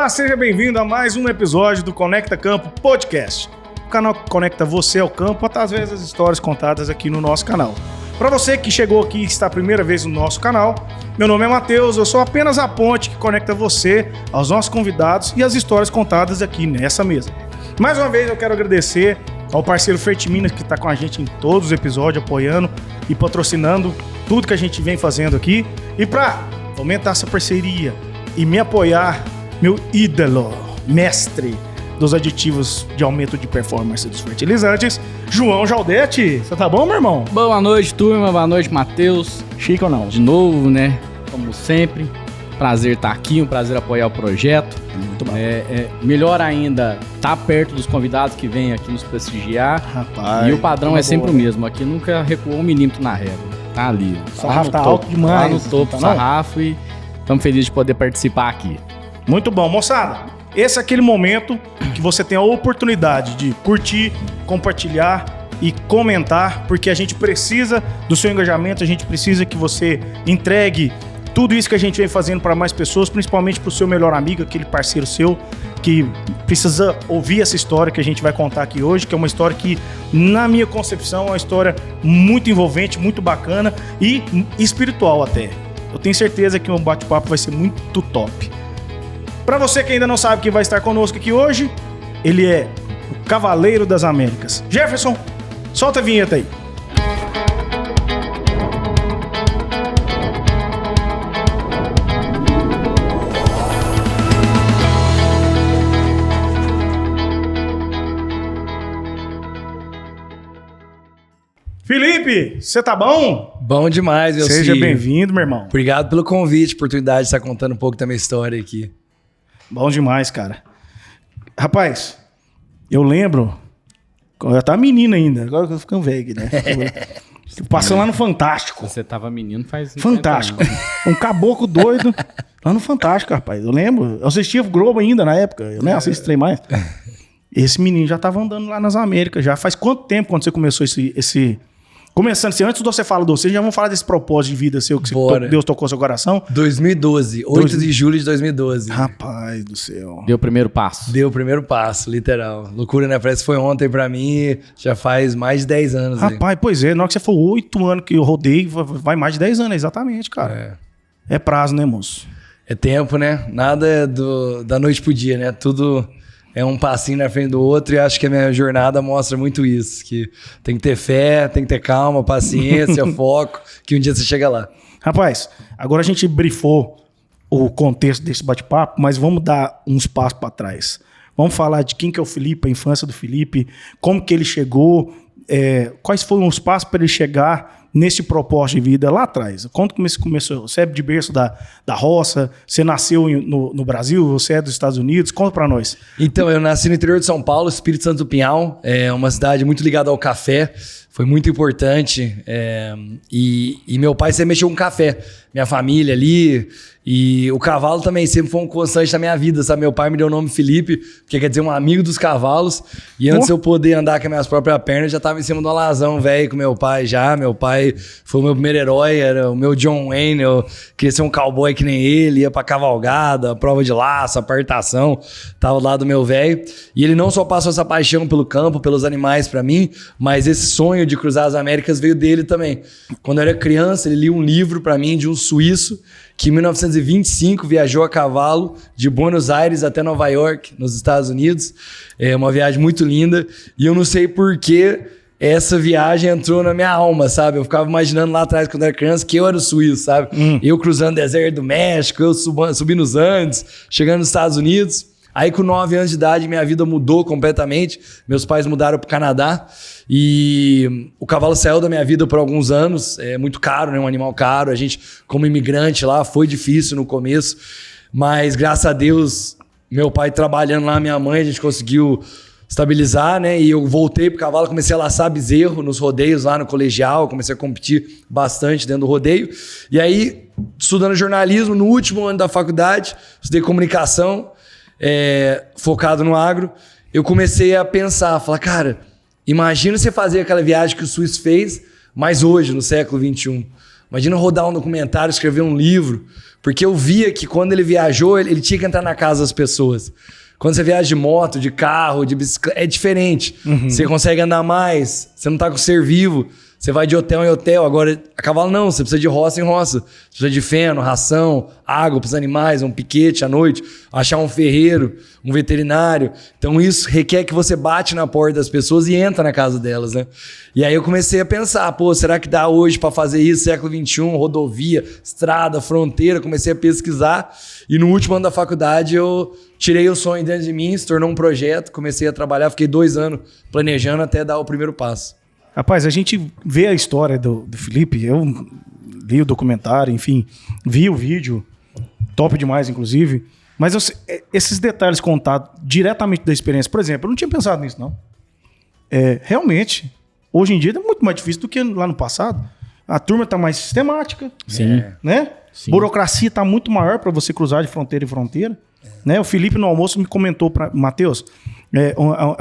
Olá, seja bem-vindo a mais um episódio do Conecta Campo Podcast. O canal que conecta você ao campo através das histórias contadas aqui no nosso canal. Para você que chegou aqui e está a primeira vez no nosso canal, meu nome é Matheus, eu sou apenas a ponte que conecta você aos nossos convidados e às histórias contadas aqui nessa mesa. Mais uma vez eu quero agradecer ao parceiro Ferti Minas que está com a gente em todos os episódios, apoiando e patrocinando tudo que a gente vem fazendo aqui. E para aumentar essa parceria e me apoiar, meu ídolo, mestre dos aditivos de aumento de performance dos fertilizantes, João Jaldete. Você tá bom, meu irmão? Boa noite, turma. Boa noite, Matheus. Chique ou não? De novo, né? Como sempre. Prazer estar aqui, um prazer apoiar o projeto. Muito bom. Melhor ainda, estar perto dos convidados que vêm aqui nos prestigiar. Rapaz. E o padrão é sempre o mesmo. Aqui nunca recuou um milímetro na régua. Tá ali. O sarrafo tá alto demais. Lá no topo do sarrafo e estamos felizes de poder participar aqui. Muito bom, moçada. Esse é aquele momento que você tem a oportunidade de curtir, compartilhar e comentar, porque a gente precisa do seu engajamento, a gente precisa que você entregue tudo isso que a gente vem fazendo para mais pessoas, principalmente para o seu melhor amigo, aquele parceiro seu que precisa ouvir essa história que a gente vai contar aqui hoje, que é uma história que, na minha concepção, é uma história muito envolvente, muito bacana e espiritual até. Eu tenho certeza que o bate-papo vai ser muito top. Para você que ainda não sabe quem vai estar conosco aqui hoje, ele é o Cavaleiro das Américas. Jefferson, solta a vinheta aí. Felipe, você tá bom? Bom demais, meu Seja bem-vindo, meu irmão. Obrigado pelo convite, oportunidade de estar contando um pouco da minha história aqui. Bom demais, cara. Rapaz, eu lembro, eu tava menino ainda, agora eu tô ficando velho, né? Passando lá no Fantástico. Você tava menino faz... Fantástico. Um caboclo doido lá no Fantástico, rapaz. Eu lembro. Eu assistia o Globo ainda na época. Eu nem assisto trem mais. Esse menino já tava andando lá nas Américas. Já faz quanto tempo quando você começou esse... Começando assim, antes de você falar do você, já vamos falar desse propósito de vida seu, que Deus tocou seu coração. 2012, 8 de julho de 2012. Rapaz do céu. Deu o primeiro passo. Deu o primeiro passo, literal. Loucura, né? Parece que foi ontem pra mim, já faz mais de 10 anos. Rapaz, aí. Pois é, na hora que você falou 8 anos que eu rodei, vai mais de 10 anos, exatamente, cara. É prazo, né, moço? É tempo, né? Nada é da noite pro dia, né? Tudo... É um passinho na frente do outro e acho que a minha jornada mostra muito isso, que tem que ter fé, tem que ter calma, paciência, foco, que um dia você chega lá. Rapaz, agora a gente brifou o contexto desse bate-papo, mas vamos dar uns passos para trás. Vamos falar de quem que é o Felipe, a infância do Felipe, como que ele chegou, quais foram os passos para ele chegar nesse propósito de vida lá atrás. Quando você começou? Você é de berço da roça, você nasceu no Brasil, você é dos Estados Unidos, conta pra nós. Então, eu nasci no interior de São Paulo, Espírito Santo do Pinhal, é uma cidade muito ligada ao café, foi muito importante, e meu pai sempre mexeu com café, minha família ali, e o cavalo também sempre foi um constante na minha vida, sabe? Meu pai me deu o nome Felipe, que quer dizer um amigo dos cavalos, e antes de eu poder andar com as minhas próprias pernas, eu já estava em cima de um alazão velho com meu pai já. Meu pai foi o meu primeiro herói, era o meu John Wayne, eu queria ser um cowboy que nem ele, ia pra cavalgada, prova de laço, apartação, tava do lado do meu velho, e ele não só passou essa paixão pelo campo, pelos animais pra mim, mas esse sonho de cruzar as Américas veio dele também. Quando eu era criança, ele lia um livro pra mim de um suíço que em 1925 viajou a cavalo de Buenos Aires até Nova York, nos Estados Unidos. É uma viagem muito linda e eu não sei por que essa viagem entrou na minha alma, sabe? Eu ficava imaginando lá atrás, quando eu era criança, que eu era o suíço, sabe? Eu cruzando o deserto do México, eu subindo os Andes, chegando nos Estados Unidos. Aí com 9 anos de idade minha vida mudou completamente, meus pais mudaram para o Canadá e o cavalo saiu da minha vida por alguns anos, é muito caro, né? Um animal caro, a gente como imigrante lá foi difícil no começo, mas graças a Deus, meu pai trabalhando lá, minha mãe, a gente conseguiu estabilizar, né? E eu voltei pro cavalo, comecei a laçar bezerro nos rodeios lá no colegial, comecei a competir bastante dentro do rodeio. E aí, estudando jornalismo, no último ano da faculdade, estudei comunicação, focado no agro, eu comecei a pensar, falar, cara, imagina você fazer aquela viagem que o suíço fez, mas hoje, no século XXI. Imagina rodar um documentário, escrever um livro. Porque eu via que quando ele viajou, ele tinha que entrar na casa das pessoas. Quando você viaja de moto, de carro, de bicicleta, é diferente. Você consegue andar mais, você não tá com o ser vivo. Você vai de hotel em hotel. Agora, a cavalo não, você precisa de roça em roça. Você precisa de feno, ração, água para os animais, um piquete à noite, achar um ferreiro, um veterinário. Então isso requer que você bate na porta das pessoas e entra na casa delas, né? E aí eu comecei a pensar, pô, será que dá hoje para fazer isso, século XXI, rodovia, estrada, fronteira? Comecei a pesquisar e no último ano da faculdade eu tirei o sonho dentro de mim, se tornou um projeto, comecei a trabalhar, fiquei 2 anos planejando até dar o primeiro passo. Rapaz, a gente vê a história do Felipe, eu li o documentário, enfim, vi o vídeo, top demais, inclusive. Mas esses detalhes contados diretamente da experiência, por exemplo, eu não tinha pensado nisso, não. Realmente, hoje em dia é muito mais difícil do que lá no passado. A turma está mais sistemática, Sim. né? Sim. Burocracia está muito maior para você cruzar de fronteira em fronteira. Né? O Felipe no almoço me comentou para Matheus,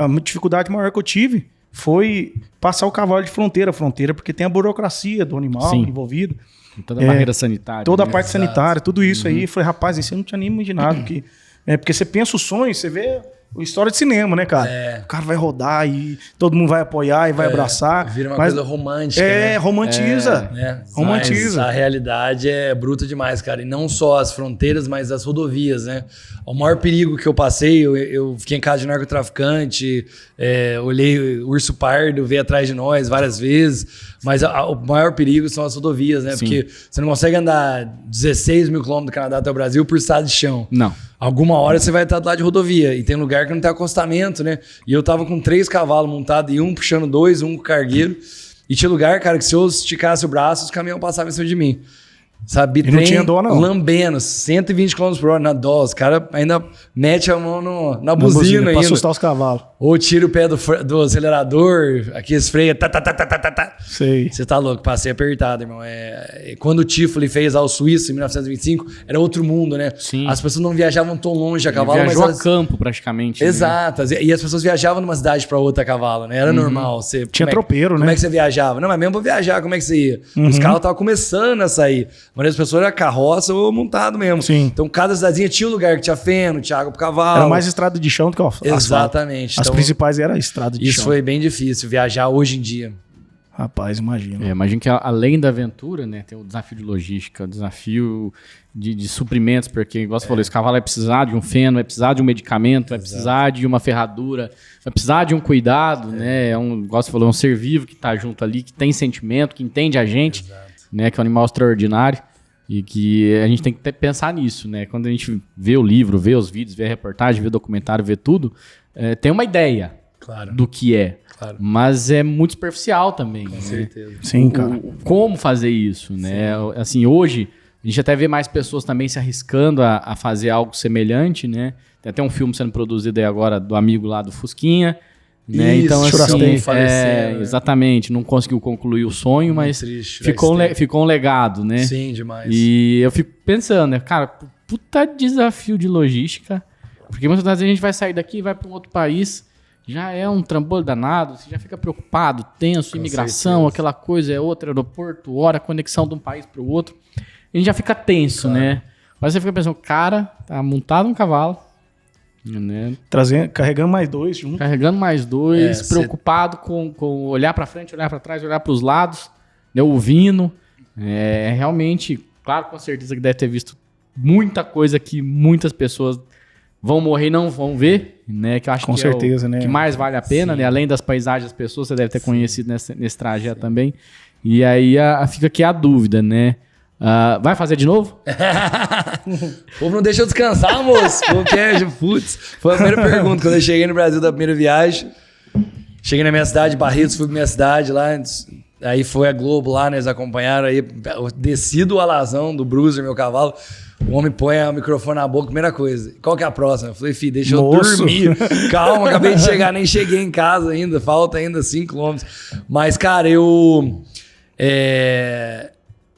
a dificuldade maior que eu tive foi passar o cavalo de fronteira a fronteira, porque tem a burocracia do animal envolvido. Toda a barreira sanitária. Toda a parte sanitária, tudo isso aí. Eu falei, rapaz, isso eu não tinha nem imaginado. Porque você pensa o sonho, você vê a história de cinema, né, cara? O cara vai rodar e todo mundo vai apoiar e vai abraçar. Vira uma coisa romântica, né? Romantiza. Romantiza. Mas a realidade é bruta demais, cara. E não só as fronteiras, mas as rodovias, né? O maior perigo que eu passei, eu fiquei em casa de narcotraficante, olhei o urso pardo, veio atrás de nós várias vezes. Mas o maior perigo são as rodovias, né? Sim. Porque você não consegue andar 16 mil quilômetros do Canadá até o Brasil por estrada de chão. Não. Alguma hora você vai estar do lado de rodovia. E tem lugar que não tem acostamento, né? E eu tava com 3 cavalos montados e um puxando 2, um com cargueiro. E tinha lugar, cara, que se eu esticasse o braço, os caminhões passavam em cima de mim. Sabe? E não tinha dó, não. Lambendo, 120 km por hora na dó. Os caras ainda metem a mão na buzina ainda. Pra assustar os cavalos. Ou tira o pé do acelerador, aqui esfreia. Sei. Você tá louco, passei apertado, irmão. Quando o Tifoli fez ao Suíça em 1925, era outro mundo, né? Sim. As pessoas não viajavam tão longe a cavalo, viajou mas a campo praticamente. Exato. Né? E as pessoas viajavam de uma cidade pra outra a cavalo, né? Era normal. Tinha tropeiro, né? Como é que você viajava? Não, mas mesmo pra viajar, como é que você ia? Os carros estavam começando a sair. Mas as pessoas eram carroça ou montado mesmo. Sim. Então cada cidadezinha tinha um lugar que tinha feno, tinha água pro cavalo. Era mais estrada de chão do que asfalto. Exatamente. As principais eram estrada de chão. Isso foi bem difícil, viajar hoje em dia. Rapaz, imagina. Imagino que além da aventura, né, tem o desafio de logística, o desafio de suprimentos, porque, igual você falou, esse cavalo vai precisar de um feno, vai precisar de um medicamento, vai precisar de uma ferradura, vai precisar de um cuidado, né? Igual você falou, é um ser vivo que está junto ali, que tem sentimento, que entende a gente, né, que é um animal extraordinário. E que a gente tem que pensar nisso, né? Quando a gente vê o livro, vê os vídeos, vê a reportagem, vê o documentário, vê tudo, tem uma ideia do que é. Claro. Mas é muito superficial também. Com certeza. Sim, cara. Como fazer isso, né? Assim, hoje, a gente até vê mais pessoas também se arriscando a fazer algo semelhante, né? Tem até um filme sendo produzido aí agora do amigo lá do Fusquinha. Né? Isso, então, assim, né? exatamente, não conseguiu concluir o sonho, mas triste, ficou um legado, né? Sim, demais. E eu fico pensando, né, cara, puta desafio de logística, porque muitas vezes a gente vai sair daqui e vai para um outro país, já é um trambolho danado, você já fica preocupado, tenso, imigração, aquela coisa, é outro aeroporto, hora, conexão de um país para o outro, a gente já fica tenso, né? Mas você fica pensando, cara, tá montado um cavalo, né? Carregando mais 2 junto. Carregando mais 2, preocupado com olhar para frente, olhar para trás, olhar para os lados, né, ouvindo. Realmente, claro, com certeza que deve ter visto muita coisa que muitas pessoas vão morrer e não vão ver, né? Que eu acho com que certeza, né? Que mais vale a pena, né? Além das paisagens das pessoas, você deve ter conhecido nesse trajeto também. E aí fica aqui a dúvida, né? Vai fazer de novo? O povo não deixa eu descansar, moço. Putz, foi a primeira pergunta. Quando eu cheguei no Brasil da primeira viagem, cheguei na minha cidade, Barretos, fui pra minha cidade lá. Aí foi a Globo lá, né? Eles acompanharam. Aí eu desci do alazão, do Bruiser, meu cavalo. O homem põe o microfone na boca, primeira coisa. Qual que é a próxima? Eu falei, filho, deixa eu dormir. Calma, acabei de chegar, nem cheguei em casa ainda. Falta ainda 5 km. Mas, cara,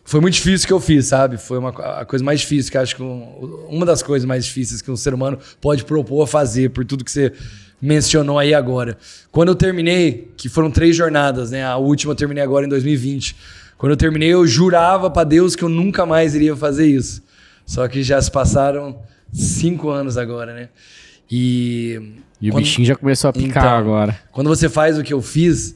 foi muito difícil que eu fiz, sabe? Foi a coisa mais difícil que acho que uma das coisas mais difíceis que um ser humano pode propor a fazer, por tudo que você mencionou aí agora. Quando eu terminei, que foram 3 jornadas, né? A última eu terminei agora em 2020. Quando eu terminei, eu jurava pra Deus que eu nunca mais iria fazer isso. Só que já se passaram 5 anos agora, né? E o bichinho já começou a picar agora. Quando você faz o que eu fiz,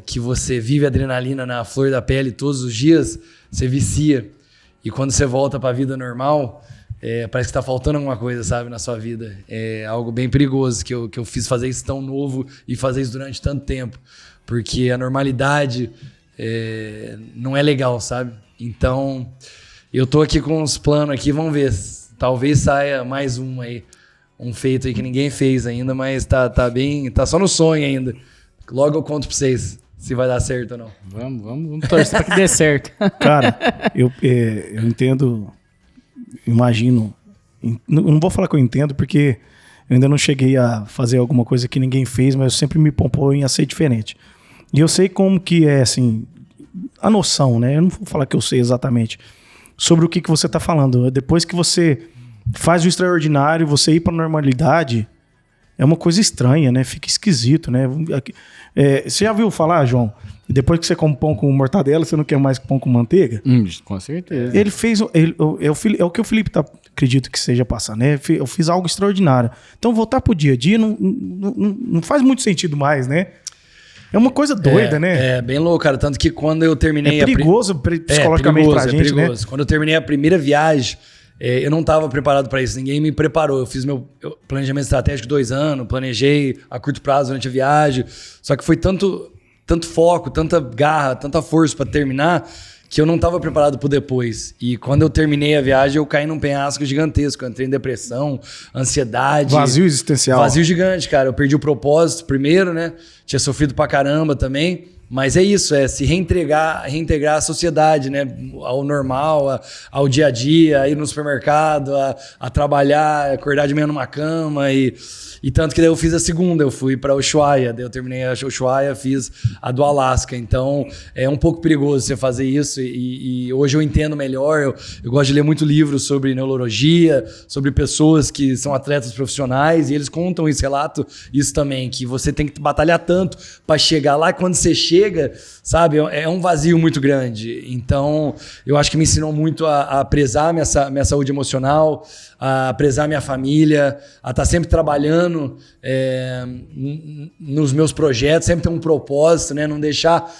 que você vive adrenalina na flor da pele todos os dias, você vicia. E quando você volta pra vida normal, parece que tá faltando alguma coisa, sabe, na sua vida. É algo bem perigoso que eu fiz fazer isso tão novo e fazer isso durante tanto tempo. Porque a normalidade não é legal, sabe? Então, eu tô aqui com uns planos aqui, vamos ver. Talvez saia mais um aí. Um feito aí que ninguém fez ainda, mas tá só no sonho ainda. Logo eu conto pra vocês se vai dar certo ou não. Vamos torcer pra que dê certo. Cara, eu entendo, imagino. Não vou falar que eu entendo, porque eu ainda não cheguei a fazer alguma coisa que ninguém fez, mas eu sempre me proponho a ser diferente. E eu sei como que é, assim, a noção, né? Eu não vou falar que eu sei exatamente sobre o que você tá falando. Depois que você faz o extraordinário, você ir pra normalidade, é uma coisa estranha, né? Fica esquisito, né? Você já ouviu falar, João? Depois que você come pão com mortadela, você não quer mais pão com manteiga? Com certeza. Ele fez... é o que o Felipe acredito que seja passar, né? Eu fiz algo extraordinário. Então, voltar pro dia a dia não faz muito sentido mais, né? É uma coisa doida, né? É bem louco, cara. Tanto que quando eu terminei... É perigoso psicologicamente pra gente, né? Quando eu terminei a primeira viagem, eu não estava preparado para isso. Ninguém me preparou. Eu fiz meu planejamento estratégico de 2 anos, planejei a curto prazo durante a viagem. Só que foi tanto foco, tanta garra, tanta força para terminar, que eu não estava preparado pro depois. E quando eu terminei a viagem, eu caí num penhasco gigantesco. Eu entrei em depressão, ansiedade. Vazio existencial. Vazio gigante, cara. Eu perdi o propósito primeiro, né? Tinha sofrido pra caramba também. Mas é isso, se reintegrar à sociedade, né? Ao normal, ao dia a dia, a ir no supermercado, a trabalhar, acordar de manhã numa cama. E tanto que daí eu fiz a segunda, eu fui para Ushuaia, daí eu terminei a Ushuaia, fiz a do Alasca. Então é um pouco perigoso você fazer isso e hoje eu entendo melhor. Eu gosto de ler muito livro sobre neurologia, sobre pessoas que são atletas profissionais e eles contam isso, relato isso também, que você tem que batalhar tanto para chegar lá, quando você chega, sabe, é um vazio muito grande. Então eu acho que me ensinou muito a prezar minha saúde emocional, a prezar minha família, a estar sempre trabalhando nos meus projetos, sempre ter um propósito, né? Não deixar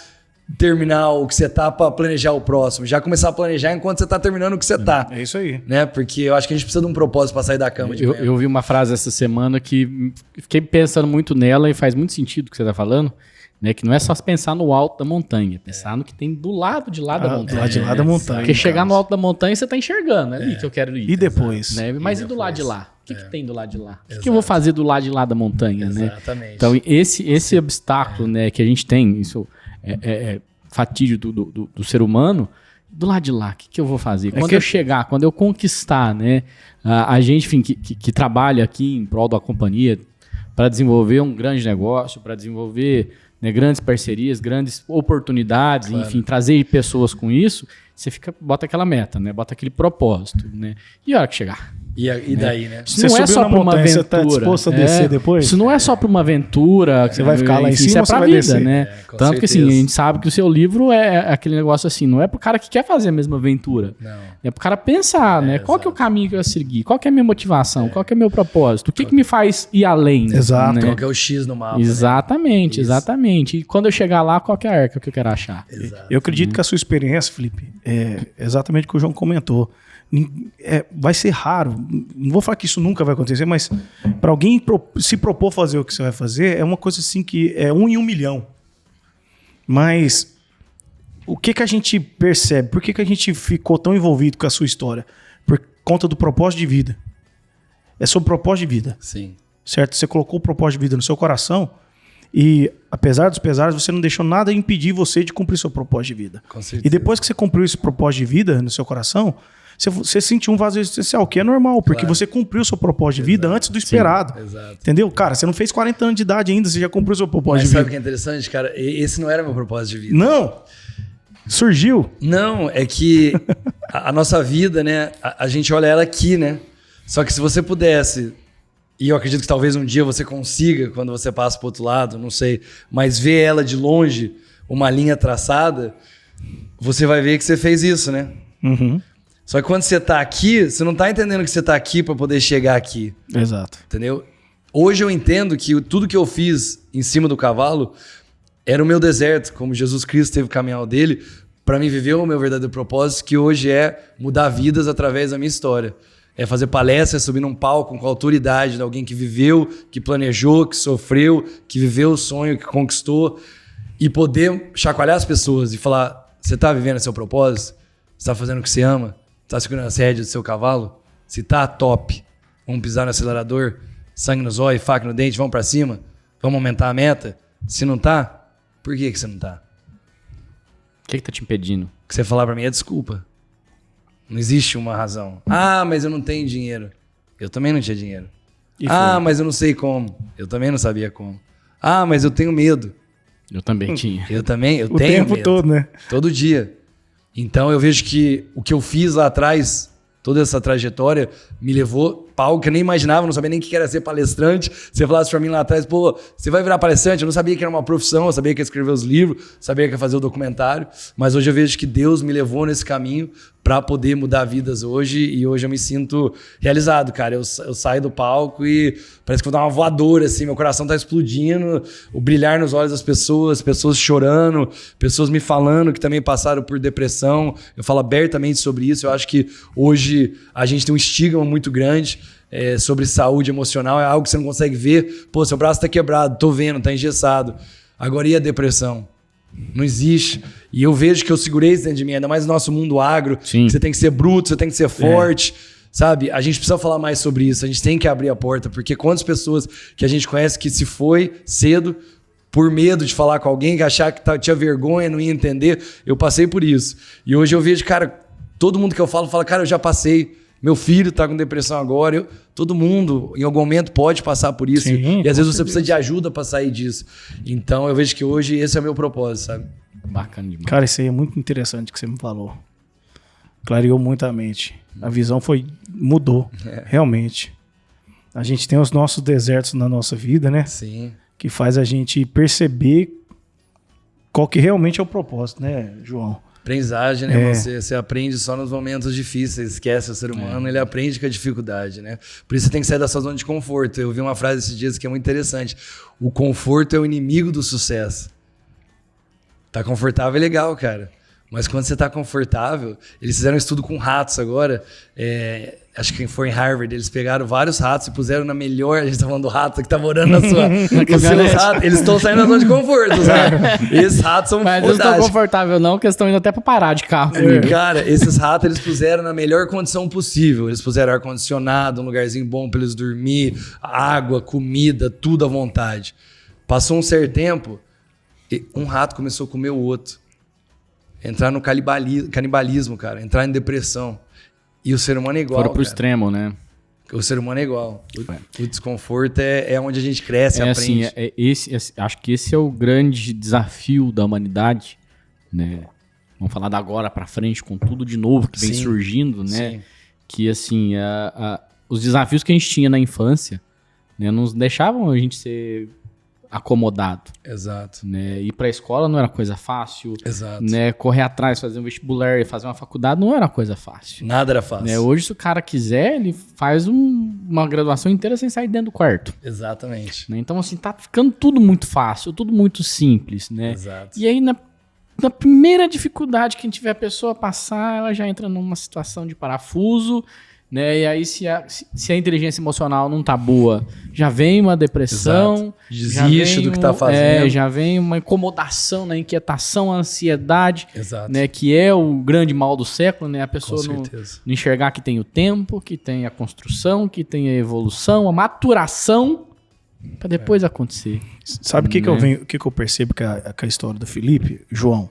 terminar o que você tá para planejar o próximo. Já começar a planejar enquanto você tá terminando o que você tá. É isso aí. Né? Porque eu acho que a gente precisa de um propósito para sair da cama de manhã. Eu vi uma frase essa semana que fiquei pensando muito nela e faz muito sentido o que você tá falando. Né, que não é só pensar no alto da montanha, é pensar no que tem do lado de lá da montanha. Do lado de lá da montanha. Porque chegar no alto da montanha você tá enxergando, é ali que eu quero ir. E depois? Né? Mas e do lado de lá? O que tem do lado de lá? O que eu vou fazer do lado de lá da montanha? Exatamente. Né? Então, esse obstáculo né, que a gente tem, isso é fatídio do ser humano, do lado de lá, o que eu vou fazer? Quando eu chegar, quando eu conquistar, né? A gente, enfim, que trabalha aqui em prol da companhia para desenvolver um grande negócio, para desenvolver... Né, grandes parcerias, grandes oportunidades, claro. Enfim, trazer pessoas com isso, você bota aquela meta, né? Bota aquele propósito, né? E a hora que chegar? E daí, né? Isso não é só para uma aventura. Você tá disposto a descer depois? Isso não é só para uma aventura. Que você vai ficar lá em cima, isso é pra vida, descer. Né? Tanto certeza. Que assim, a gente sabe que o seu livro é aquele negócio assim, não é pro cara que quer fazer a mesma aventura. Não. É pro cara pensar, né? Qual que é o caminho que eu vou seguir? Qual que é a minha motivação? Qual que é o meu propósito? O que me faz ir além? Exato. Né? Qual que é o X no mapa? Exatamente, né? Exatamente. E quando eu chegar lá, qual que é a arca que eu quero achar? Exato. Eu acredito que a sua experiência, Felipe, é exatamente o que o João comentou. Vai ser raro, não vou falar que isso nunca vai acontecer, mas para alguém se propor fazer o que você vai fazer, é uma coisa assim que é 1 em 1 milhão. Mas o que a gente percebe? Por que a gente ficou tão envolvido com a sua história? Por conta do propósito de vida. É sobre propósito de vida. Sim. Certo? Você colocou o propósito de vida no seu coração e, apesar dos pesares, você não deixou nada impedir você de cumprir seu propósito de vida. Com certeza. E depois que você cumpriu esse propósito de vida no seu coração, você sentiu um vazio existencial, que é normal, porque você cumpriu o seu propósito de vida antes do esperado. Sim, exato. Entendeu? Cara, você não fez 40 anos de idade ainda, você já cumpriu o seu propósito de vida. Mas sabe o que é interessante, cara? Esse não era meu propósito de vida. Não! Surgiu? Não, é que a nossa vida, né? A gente olha ela aqui, né? Só que se você pudesse, e eu acredito que talvez um dia você consiga, quando você passa pro outro lado, não sei, mas ver ela de longe, uma linha traçada, você vai ver que você fez isso, né? Uhum. Só que quando você tá aqui, você não tá entendendo que você tá aqui para poder chegar aqui. Exato. Entendeu? Hoje eu entendo que tudo que eu fiz em cima do cavalo era o meu deserto, como Jesus Cristo teve o caminhal dele, para mim viver o meu verdadeiro propósito, que hoje é mudar vidas através da minha história. É fazer palestras, subir num palco com a autoridade de alguém que viveu, que planejou, que sofreu, que viveu o sonho, que conquistou, e poder chacoalhar as pessoas e falar: você tá vivendo seu propósito? Você tá fazendo o que você ama? Tá segurando as rédeas do seu cavalo? Se tá, top. Vamos pisar no acelerador, sangue nos olhos, faca no dente, vamos pra cima? Vamos aumentar a meta? Se não tá, por que você não tá? O que tá te impedindo? O que você falar pra mim é desculpa. Não existe uma razão. Ah, mas eu não tenho dinheiro. Eu também não tinha dinheiro. Mas eu não sei como. Eu também não sabia como. Ah, mas eu tenho medo. Eu também tinha. Eu O tenho tempo medo. todo, né? Todo dia. Então eu vejo que o que eu fiz lá atrás, toda essa trajetória, me levou para algo que eu nem imaginava, não sabia nem o que era ser palestrante. Você falasse para mim lá atrás, pô, você vai virar palestrante? Eu não sabia que era uma profissão, eu sabia que ia escrever os livros, sabia que ia fazer o documentário, mas hoje eu vejo que Deus me levou nesse caminho para poder mudar vidas hoje, e hoje eu me sinto realizado, cara. Eu saio do palco e parece que vou dar uma voadora, assim, meu coração tá explodindo, o brilhar nos olhos das pessoas chorando, pessoas me falando que também passaram por depressão. Eu falo abertamente sobre isso. Eu acho que hoje a gente tem um estigma muito grande sobre saúde emocional, é algo que você não consegue ver. Pô, seu braço tá quebrado, tô vendo, tá engessado. Agora, e a depressão? Não existe. E eu vejo que eu segurei isso dentro de mim, ainda mais no nosso mundo agro. Sim. Que você tem que ser bruto, você tem que ser forte. Sabe? A gente precisa falar mais sobre isso. A gente tem que abrir a porta, porque quantas pessoas que a gente conhece que se foi cedo por medo de falar com alguém, que achar que tinha vergonha, não ia entender. Eu passei por isso. E hoje eu vejo, cara, todo mundo que eu falo, fala, cara, eu já passei. Meu filho tá com depressão agora. Todo mundo, em algum momento, pode passar por isso. Sim, e às vezes você precisa de ajuda para sair disso. Então eu vejo que hoje esse é o meu propósito, sabe? Bacana demais. Cara, isso aí é muito interessante que você me falou. Clareou muito a mente. A visão mudou, realmente. A gente tem os nossos desertos na nossa vida, né? Sim. Que faz a gente perceber qual que realmente é o propósito, né, João? Aprendizagem, né? Você aprende só nos momentos difíceis, esquece o ser humano, ele aprende com a dificuldade, né? Por isso você tem que sair da sua zona de conforto. Eu vi uma frase esses dias que é muito interessante. O conforto é o inimigo do sucesso. Tá confortável é legal, cara. Mas quando você tá confortável, eles fizeram um estudo com ratos agora, acho que foi em Harvard, eles pegaram vários ratos e puseram na melhor, a gente tá falando do rato que tá morando na sua... eles estão saindo da zona de conforto, sabe? Esses ratos são Mas eles não estão confortáveis não, que eles estão indo até pra parar de carro. Cara, esses ratos eles puseram na melhor condição possível. Eles puseram ar-condicionado, um lugarzinho bom pra eles dormir, água, comida, tudo à vontade. Passou um certo tempo, um rato começou a comer o outro. Entrar no canibalismo, cara. Entrar em depressão. E o ser humano é igual, Foram pro extremo, né? O ser humano é igual. O desconforto é onde a gente cresce, aprende. Assim, acho que esse é o grande desafio da humanidade, né? Vamos falar da agora pra frente, com tudo de novo que vem surgindo, né? Sim. Que, assim, os desafios que a gente tinha na infância, né, não deixavam a gente ser acomodado. Exato. Né? Ir pra escola não era coisa fácil. Exato. Né? Correr atrás, fazer um vestibular, fazer uma faculdade não era coisa fácil. Nada era fácil. Né? Hoje, se o cara quiser, ele faz uma graduação inteira sem sair dentro do quarto. Exatamente. Né? Então, assim, tá ficando tudo muito fácil, tudo muito simples, né? Exato. E aí, na primeira dificuldade que tiver a pessoa passar, ela já entra numa situação de parafuso, né? E aí, se a inteligência emocional não tá boa, já vem uma depressão. Exato. Desiste do que tá fazendo. Já vem uma incomodação, né? Inquietação, a ansiedade. Exato. Né? Que é o grande mal do século, né? A pessoa não enxergar que tem o tempo, que tem a construção, que tem a evolução, a maturação para depois acontecer. Sabe o que eu percebo com a história do Felipe, João?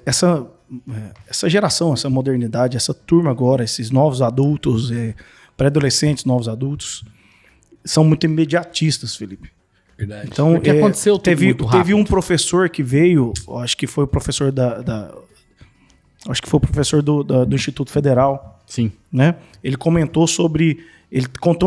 Essa geração, essa modernidade, essa turma agora, esses novos adultos, pré-adolescentes, novos adultos, são muito imediatistas, Felipe. Verdade. Então, porque aconteceu tudo muito rápido. Teve um professor que veio, acho que foi o professor acho que foi o professor do Instituto Federal. Sim. Né? Ele contou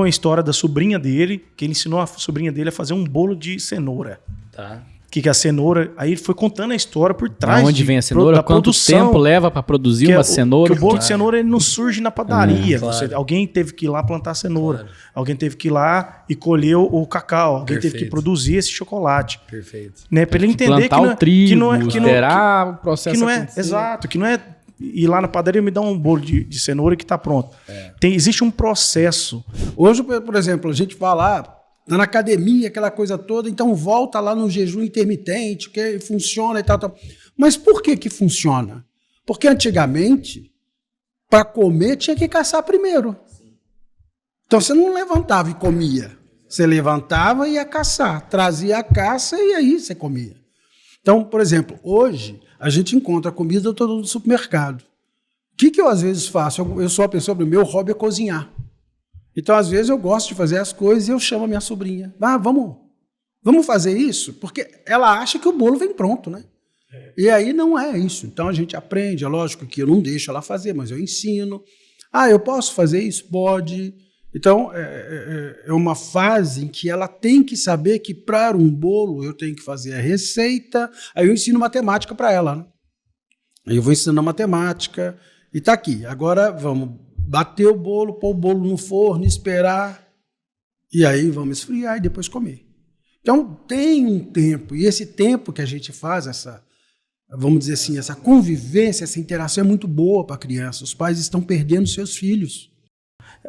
a história da sobrinha dele, que ele ensinou a sobrinha dele a fazer um bolo de cenoura. Tá. que é a cenoura. Aí ele foi contando a história por trás. Onde vem a cenoura? Da Quanto produção, tempo leva para produzir uma cenoura? Que o bolo de cenoura ele não surge na padaria. Claro. Alguém teve que ir lá plantar cenoura. Claro. Alguém teve que ir lá e colher o cacau. Alguém teve que produzir esse chocolate. Perfeito. Né? Para ele entender plantar o trigo, o processo que não é exato, que não é ir lá na padaria e me dar um bolo de cenoura que está pronto. Existe um processo. Hoje, por exemplo, a gente vai lá, tá na academia, aquela coisa toda, então volta lá no jejum intermitente, que funciona e tal. Mas por que funciona? Porque antigamente, para comer, tinha que caçar primeiro. Então você não levantava e comia. Você levantava e ia caçar. Trazia a caça e aí você comia. Então, por exemplo, hoje a gente encontra comida toda no supermercado. O que eu às vezes faço? Eu sou uma pessoa, o meu hobby é cozinhar. Então, às vezes, eu gosto de fazer as coisas e eu chamo a minha sobrinha. Vamos fazer isso? Porque ela acha que o bolo vem pronto, né? E aí não é isso. Então, a gente aprende. É lógico que eu não deixo ela fazer, mas eu ensino. Eu posso fazer isso? Pode. Então, é uma fase em que ela tem que saber que para um bolo eu tenho que fazer a receita. Aí eu ensino matemática para ela, né? Aí eu vou ensinando matemática e tá aqui. Agora vamos bater o bolo, pôr o bolo no forno, esperar. E aí vamos esfriar e depois comer. Então tem um tempo. E esse tempo que a gente faz, vamos dizer assim, essa convivência, essa interação é muito boa para a criança. Os pais estão perdendo seus filhos.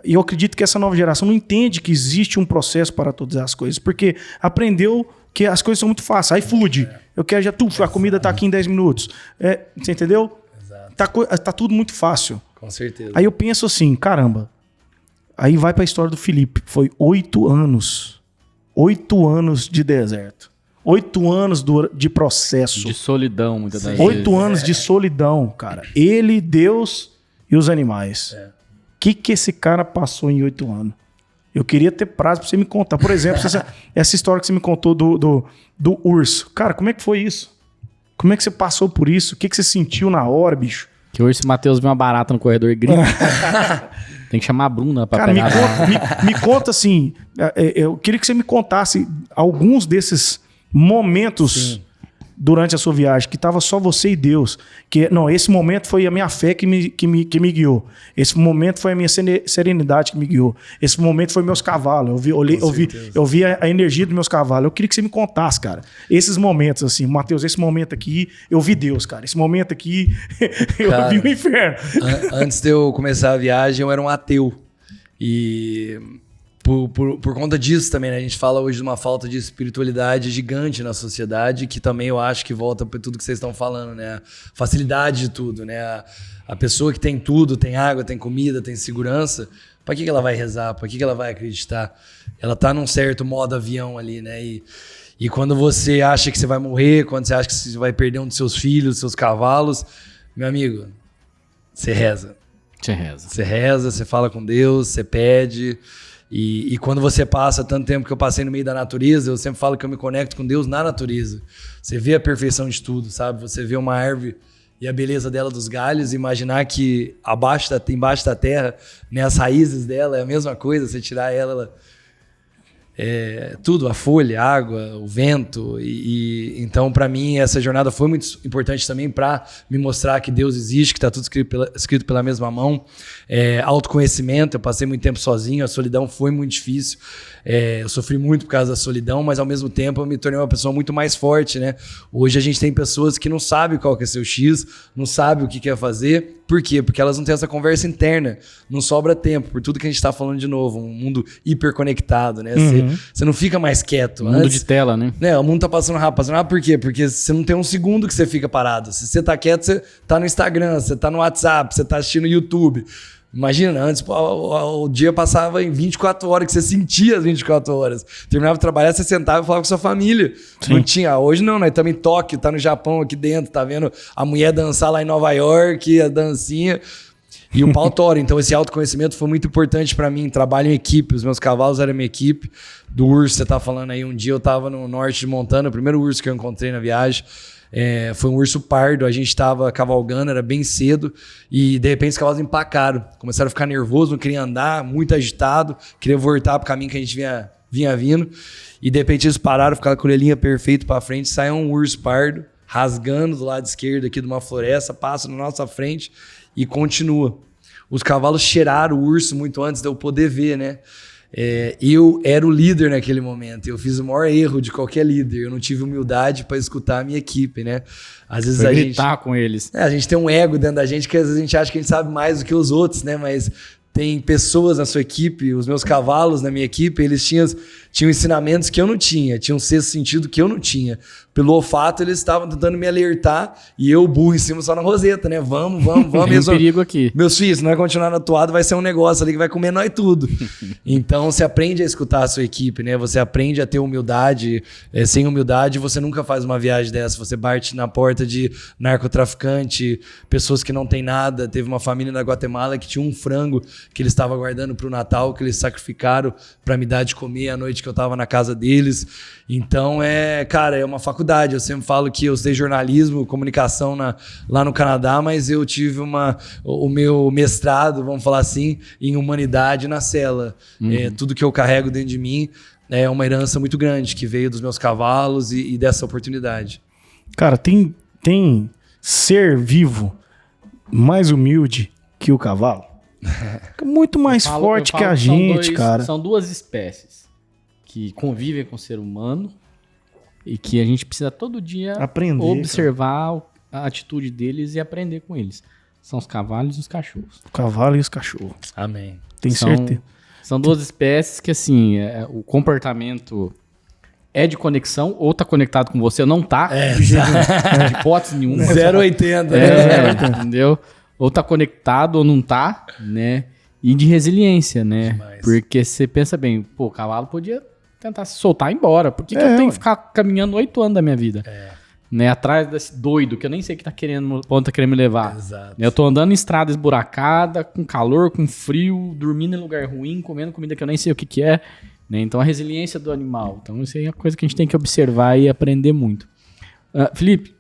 E eu acredito que essa nova geração não entende que existe um processo para todas as coisas, porque aprendeu que as coisas são muito fáceis. iFood, eu quero já tudo, a comida está aqui em 10 minutos. Você entendeu? Tá tudo muito fácil. Com certeza. Aí eu penso assim, caramba, aí vai para a história do Felipe, foi 8 anos. 8 anos de deserto. 8 anos de processo. De solidão, muitas das 8 vezes. anos de solidão, cara. Ele, Deus e os animais. O que esse cara passou em 8 anos? Eu queria ter prazo pra você me contar. Por exemplo, essa história que você me contou do urso. Cara, como é que foi isso? Como é que você passou por isso? O que você sentiu na hora, bicho? Que hoje, se o Matheus vê uma barata no corredor e grita. Tem que chamar a Bruna pra cara, pegar. me conta assim. Eu queria que você me contasse alguns desses momentos durante a sua viagem, que estava só você e Deus. Esse momento foi a minha fé que me guiou. Esse momento foi a minha serenidade que me guiou. Esse momento foi meus cavalos. Eu vi a energia dos meus cavalos. Eu queria que você me contasse, cara. Esses momentos, assim, Matheus, esse momento aqui, eu vi Deus, cara. Esse momento aqui, eu vi o inferno. Antes de eu começar a viagem, eu era um ateu. E por conta disso também, né? A gente fala hoje de uma falta de espiritualidade gigante na sociedade, que também eu acho que volta para tudo que vocês estão falando, né? Facilidade de tudo, né? A pessoa que tem tudo, tem água, tem comida, tem segurança, para que ela vai rezar? Para que ela vai acreditar? Ela tá num certo modo avião ali, né? E quando você acha que você vai morrer, quando você acha que você vai perder um dos seus filhos, seus cavalos, meu amigo, você reza. Você reza, você fala com Deus, você pede. E quando você passa tanto tempo que eu passei no meio da natureza, eu sempre falo que eu me conecto com Deus na natureza. Você vê a perfeição de tudo, sabe? Você vê uma árvore e a beleza dela dos galhos, imaginar que embaixo da terra, né, as raízes dela é a mesma coisa, você tirar ela tudo, a folha, a água, o vento. Então, para mim, essa jornada foi muito importante também para me mostrar que Deus existe, que está tudo escrito pela mesma mão. Autoconhecimento, eu passei muito tempo sozinho, a solidão foi muito difícil. Eu sofri muito por causa da solidão, mas ao mesmo tempo eu me tornei uma pessoa muito mais forte, né? Hoje a gente tem pessoas que não sabem qual que é seu X, não sabem o que quer fazer. Por quê? Porque elas não têm essa conversa interna. Não sobra tempo, por tudo que a gente está falando de novo. Um mundo hiperconectado, né? Você não fica mais quieto. Mundo de tela, né? O mundo tá passando rápido. Por quê? Porque você não tem um segundo que você fica parado. Se você tá quieto, você tá no Instagram, você tá no WhatsApp, você tá assistindo YouTube. Imagina, antes o dia passava em 24 horas, que você sentia as 24 horas. Terminava de trabalhar, você sentava e falava com sua família. Sim. Não tinha. Hoje não, nós estamos em Tóquio, tá no Japão aqui dentro, tá vendo a mulher dançar lá em Nova York, a dancinha. E o pau tora. Então esse autoconhecimento foi muito importante para mim. Trabalho em equipe, os meus cavalos eram minha equipe. Do urso, você tá falando aí, um dia eu tava no norte de Montana, o primeiro urso que eu encontrei na viagem. Foi um urso pardo, a gente estava cavalgando, era bem cedo, e de repente os cavalos empacaram, começaram a ficar nervosos, não queriam andar, muito agitado, queria voltar para o caminho que a gente vinha vinha vindo. E de repente eles pararam, ficaram com a orelhinha perfeito pra frente, sai um urso pardo, rasgando do lado esquerdo aqui de uma floresta, passa na nossa frente e continua. Os cavalos cheiraram o urso muito antes de eu poder ver, né? Eu era o líder naquele momento. Eu fiz o maior erro de qualquer líder. Eu não tive humildade para escutar a minha equipe, né? Às vezes a gente com eles. a gente tem um ego dentro da gente que às vezes a gente acha que a gente sabe mais do que os outros, né? Mas tem pessoas na sua equipe, os meus cavalos na minha equipe, eles tinham ensinamentos que eu não tinha, tinham um sexto sentido que eu não tinha. Pelo olfato, eles estavam tentando me alertar e eu, burro, em cima só na roseta, né? Vamos. Tem um perigo aqui. Meus filhos, se nós continuar na toada, vai ser um negócio ali que vai comer nós tudo. Então, você aprende a escutar a sua equipe, né? Você aprende a ter humildade. Sem humildade, você nunca faz uma viagem dessa. Você bate na porta de narcotraficante, pessoas que não têm nada. Teve uma família na Guatemala que tinha um frango que eles estavam guardando para o Natal, que eles sacrificaram para me dar de comer à noite que eu estava na casa deles. Então, cara, é uma faculdade. Eu sempre falo que eu estudei jornalismo, comunicação lá no Canadá, mas eu tive o meu mestrado, vamos falar assim, em humanidade na cela. Tudo que eu carrego dentro de mim é uma herança muito grande que veio dos meus cavalos e dessa oportunidade. Cara, tem ser vivo mais humilde que o cavalo? Muito mais forte que a gente, cara. São duas espécies que convivem com o ser humano e que a gente precisa todo dia observar a atitude deles e aprender com eles. São os cavalos e os cachorros. O cavalo e os cachorros. Amém. Tem certeza. São duas espécies que, assim, o comportamento é de conexão, ou tá conectado com você, ou não tá. De hipótese nenhuma. 0,80. Entendeu? Ou tá conectado ou não tá, né? E de resiliência, né? Demais. Porque você pensa bem, pô, o cavalo podia tentar se soltar e ir embora. Por que eu tenho que ficar caminhando 8 anos da minha vida? Né? Atrás desse doido, que eu nem sei que tá querendo, onde tá querendo me levar. Exato. Eu tô andando em estrada esburacada, com calor, com frio, dormindo em lugar ruim, comendo comida que eu nem sei o que é. Né? Então, a resiliência do animal. Então, isso aí é uma coisa que a gente tem que observar e aprender muito. Felipe,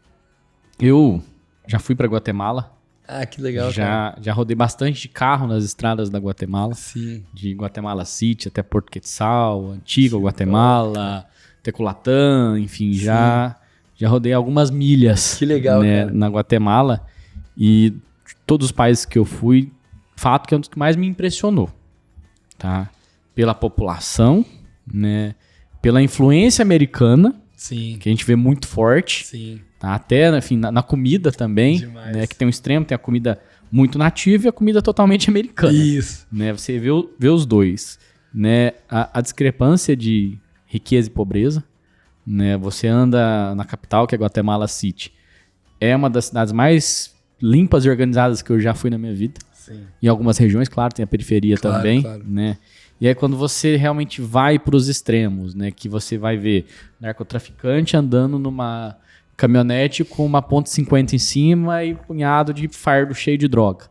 eu já fui pra Guatemala. Ah, que legal, já rodei bastante de carro nas estradas da Guatemala. Sim. De Guatemala City até Porto Quetzal, Antigua Guatemala, Teculatã, enfim, já rodei algumas milhas. Que legal, né, cara. na Guatemala. E todos os países que eu fui, fato que é um dos que mais me impressionou. Tá? Pela população, né, pela influência americana, Sim. que a gente vê muito forte. Sim. Tá? Até, enfim, na comida também, né, que tem um extremo, tem a comida muito nativa e a comida totalmente americana. Isso. Né? Você vê os dois. Né? A discrepância de riqueza e pobreza. Né? Você anda na capital, que é Guatemala City. É uma das cidades mais limpas e organizadas que eu já fui na minha vida. Sim. Em algumas regiões, claro, tem a periferia também. Claro. Né? E aí quando você realmente vai para os extremos, né, que você vai ver narcotraficante andando numa caminhonete com uma .50 em cima e um punhado de fardo cheio de droga,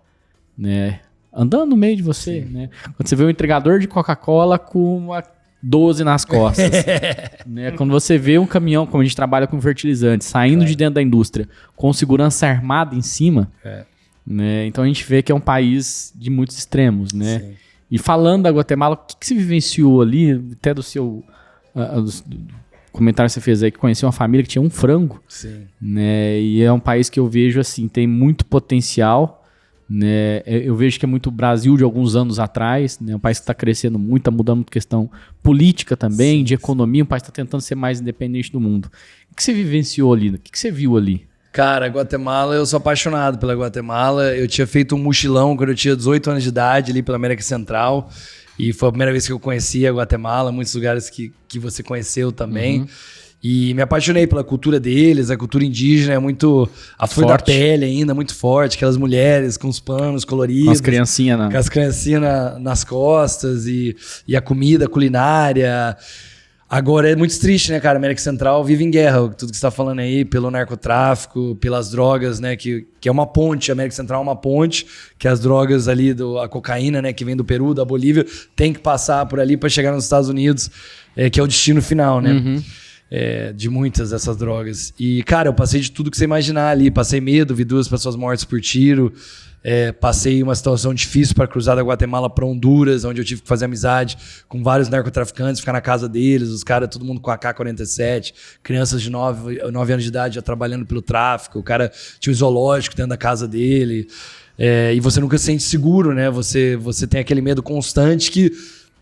né? Andando no meio de você, né? Quando você vê um entregador de Coca-Cola com uma 12 nas costas, né? Quando você vê um caminhão, como a gente trabalha com fertilizante, saindo de dentro da indústria com segurança armada em cima, né? Então a gente vê que é um país de muitos extremos, né? Sim. E falando da Guatemala, o que você vivenciou ali, até do seu comentário que você fez aí, que conheceu uma família que tinha um frango, Sim. né? E é um país que eu vejo assim, tem muito potencial, né? Eu vejo que é muito Brasil de alguns anos atrás, né? Um país que está crescendo muito, está mudando muito questão política também, de economia, um país que está tentando ser mais independente do mundo. O que você vivenciou ali? O que você viu ali? Cara, Guatemala, eu sou apaixonado pela Guatemala. Eu tinha feito um mochilão quando eu tinha 18 anos de idade ali pela América Central. E foi a primeira vez que eu conheci a Guatemala, muitos lugares que você conheceu também. E me apaixonei pela cultura deles, a cultura indígena é muito a flor da pele ainda, muito forte. Aquelas mulheres com os panos coloridos. Com as criancinhas, né? Com as criancinhas nas costas e a comida culinária. Agora é muito triste, né, cara? A América Central vive em guerra, tudo que você tá falando aí, pelo narcotráfico, pelas drogas, né, que é uma ponte, a América Central é uma ponte, que as drogas ali, a cocaína, né, que vem do Peru, da Bolívia, tem que passar por ali para chegar nos Estados Unidos, que é o destino final, né? de muitas dessas drogas. E, cara, eu passei de tudo que você imaginar ali. Passei medo, vi 2 pessoas mortas por tiro. Passei uma situação difícil para cruzar da Guatemala para Honduras, onde eu tive que fazer amizade com vários narcotraficantes, ficar na casa deles, os caras, todo mundo com AK-47, crianças de 9 anos de idade já trabalhando pelo tráfico, o cara tinha um zoológico dentro da casa dele, e você nunca se sente seguro, né? Você tem aquele medo constante que,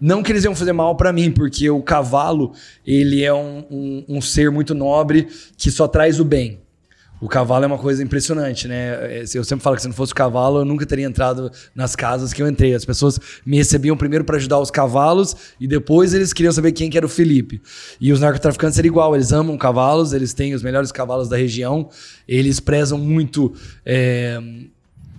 não que eles iam fazer mal para mim, porque o cavalo, ele é um ser muito nobre que só traz o bem. O cavalo é uma coisa impressionante, né? Eu sempre falo que se não fosse o cavalo, eu nunca teria entrado nas casas que eu entrei. As pessoas me recebiam primeiro para ajudar os cavalos e depois eles queriam saber quem que era o Felipe. E os narcotraficantes eram igual, eles amam cavalos, eles têm os melhores cavalos da região, eles prezam muito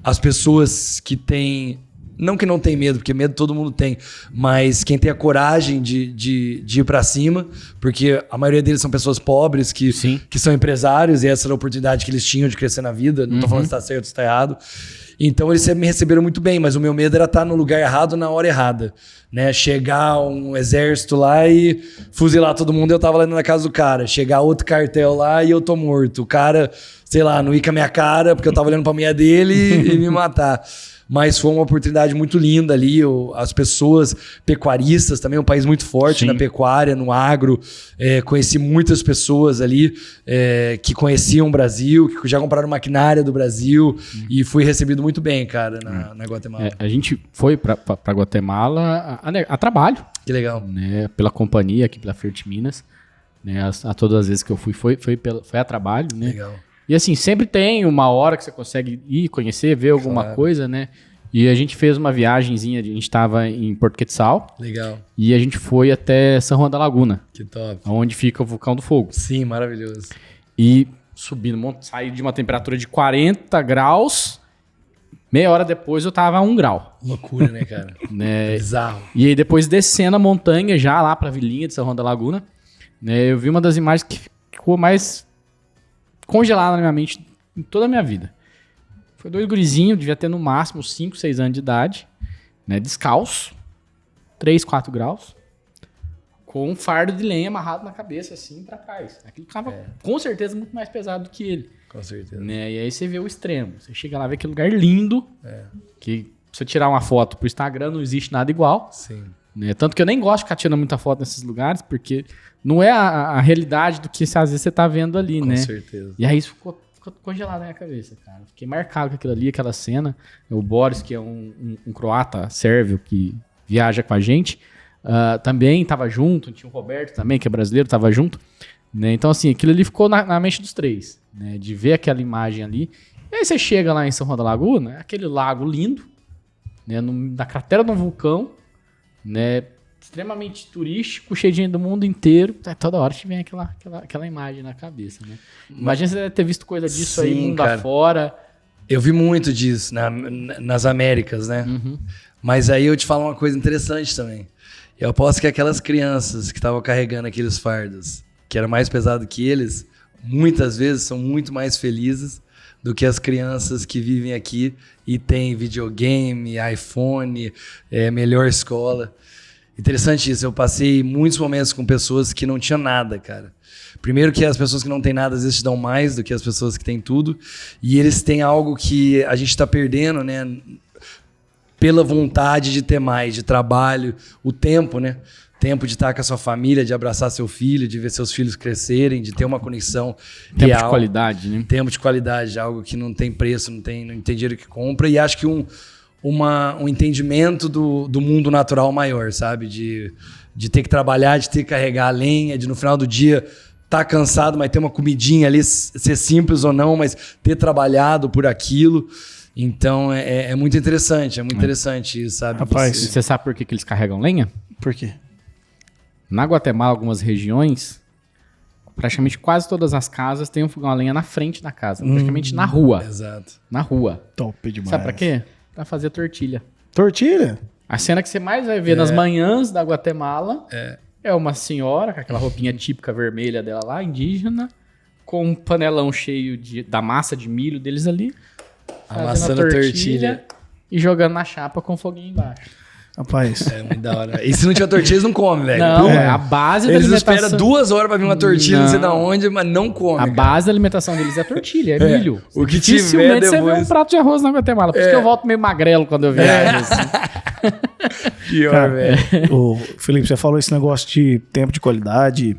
as pessoas que têm... Não que não tem medo, porque medo todo mundo tem, mas quem tem a coragem de ir pra cima, porque a maioria deles são pessoas pobres que são empresários e essa era a oportunidade que eles tinham de crescer na vida. Não tô falando se tá certo ou se tá errado. Então eles sempre me receberam muito bem, mas o meu medo era estar no lugar errado na hora errada, né? Chegar um exército lá e fuzilar todo mundo, eu tava lá na casa do cara. Chegar outro cartel lá e eu tô morto. O cara, sei lá, não ir com a minha cara porque eu tava olhando pra mulher dele e me matar. Mas foi uma oportunidade muito linda ali. As pessoas pecuaristas também, um país muito forte na pecuária, no agro. Conheci muitas pessoas ali que conheciam o Brasil, que já compraram maquinária do Brasil e fui recebido muito bem, cara, na Guatemala. A gente foi para Guatemala a trabalho. Que legal. Né, pela companhia aqui, pela Fiat Minas. Né, a todas as vezes que eu fui, foi a trabalho. Né? Legal. E assim, sempre tem uma hora que você consegue ir, conhecer, ver alguma coisa, né? E a gente fez uma viagenzinha, a gente estava em Porto Quetzal. Legal. E a gente foi até São Juan da Laguna. Que top. Onde fica o Vulcão do Fogo. Sim, maravilhoso. E subindo, saí de uma temperatura de 40 graus, meia hora depois eu tava a 1 grau. Loucura, né, cara? Né? Bizarro. E aí depois descendo a montanha, já lá pra vilinha de São Juan da Laguna, né, eu vi uma das imagens que ficou mais congelada na minha mente em toda a minha vida. Foi 2 gurizinhos, devia ter no máximo 5, 6 anos de idade, né, descalço, 3, 4 graus, com um fardo de lenha amarrado na cabeça, assim, pra trás. Aquilo ficava, com certeza, muito mais pesado do que ele. Com certeza. Né? E aí você vê o extremo. Você chega lá, vê aquele lugar lindo, que se você tirar uma foto pro Instagram, não existe nada igual. Sim. Né? Tanto que eu nem gosto de ficar tirando muita foto nesses lugares, porque não é a realidade do que às vezes você tá vendo ali, né? Com certeza. E aí isso ficou congelado na minha cabeça, cara. Fiquei marcado com aquilo ali, aquela cena. O Boris, que é um croata sérvio que viaja com a gente, também tava junto. Tinha o Roberto também, que é brasileiro, tava junto. Né? Então, assim, aquilo ali ficou na mente dos 3, né? De ver aquela imagem ali. E aí você chega lá em São Juan da Laguna, aquele lago lindo, né? Na cratera de um vulcão, né? Extremamente turístico, cheio de gente do mundo inteiro. Toda hora te vem aquela imagem na cabeça, né? Imagina você deve ter visto coisa disso aí, mundo afora. Eu vi muito disso nas Américas, né? Mas aí eu te falo uma coisa interessante também. Eu aposto que aquelas crianças que estavam carregando aqueles fardos, que era mais pesado que eles, muitas vezes são muito mais felizes do que as crianças que vivem aqui e têm videogame, iPhone, melhor escola. Interessante isso, eu passei muitos momentos com pessoas que não tinham nada, cara. Primeiro que as pessoas que não têm nada às vezes te dão mais do que as pessoas que têm tudo. E eles têm algo que a gente está perdendo, né? Pela vontade de ter mais, de trabalho, o tempo, né? Tempo de estar com a sua família, de abraçar seu filho, de ver seus filhos crescerem, de ter uma conexão Tempo real. de qualidade, né? Tempo de qualidade, algo que não tem preço, não tem dinheiro que compra. E acho que um entendimento do mundo natural maior, sabe? De ter que trabalhar, de ter que carregar a lenha, de no final do dia tá cansado, mas ter uma comidinha ali, ser simples ou não, mas ter trabalhado por aquilo. Então é muito interessante, interessante isso, sabe? Rapaz, Você sabe por que eles carregam lenha? Por quê? Na Guatemala, algumas regiões, praticamente quase todas as casas têm um fogão a lenha na frente da casa, praticamente na rua. Exato. Na rua. Top demais. Sabe pra quê? Pra fazer tortilha. Tortilha? A cena que você mais vai ver nas manhãs da Guatemala é uma senhora com aquela roupinha típica vermelha dela lá, indígena, com um panelão cheio da massa de milho deles ali, Amassando a tortilha e jogando na chapa com foguinho embaixo. Rapaz. É muito da hora. E se não tiver tortilha, eles não comem, velho. Não, É. a base da Eles alimentação... esperam 2 horas pra vir uma tortilha, não sei da onde, mas não comem. A cara. base da alimentação deles é tortilha, é milho. O que Dificilmente tiver você vê depois. um prato de arroz na Guatemala. Por isso que eu volto meio magrelo quando eu viajo. Assim. Pior, Cara, velho. Ô, Felipe, você falou esse negócio de tempo de qualidade.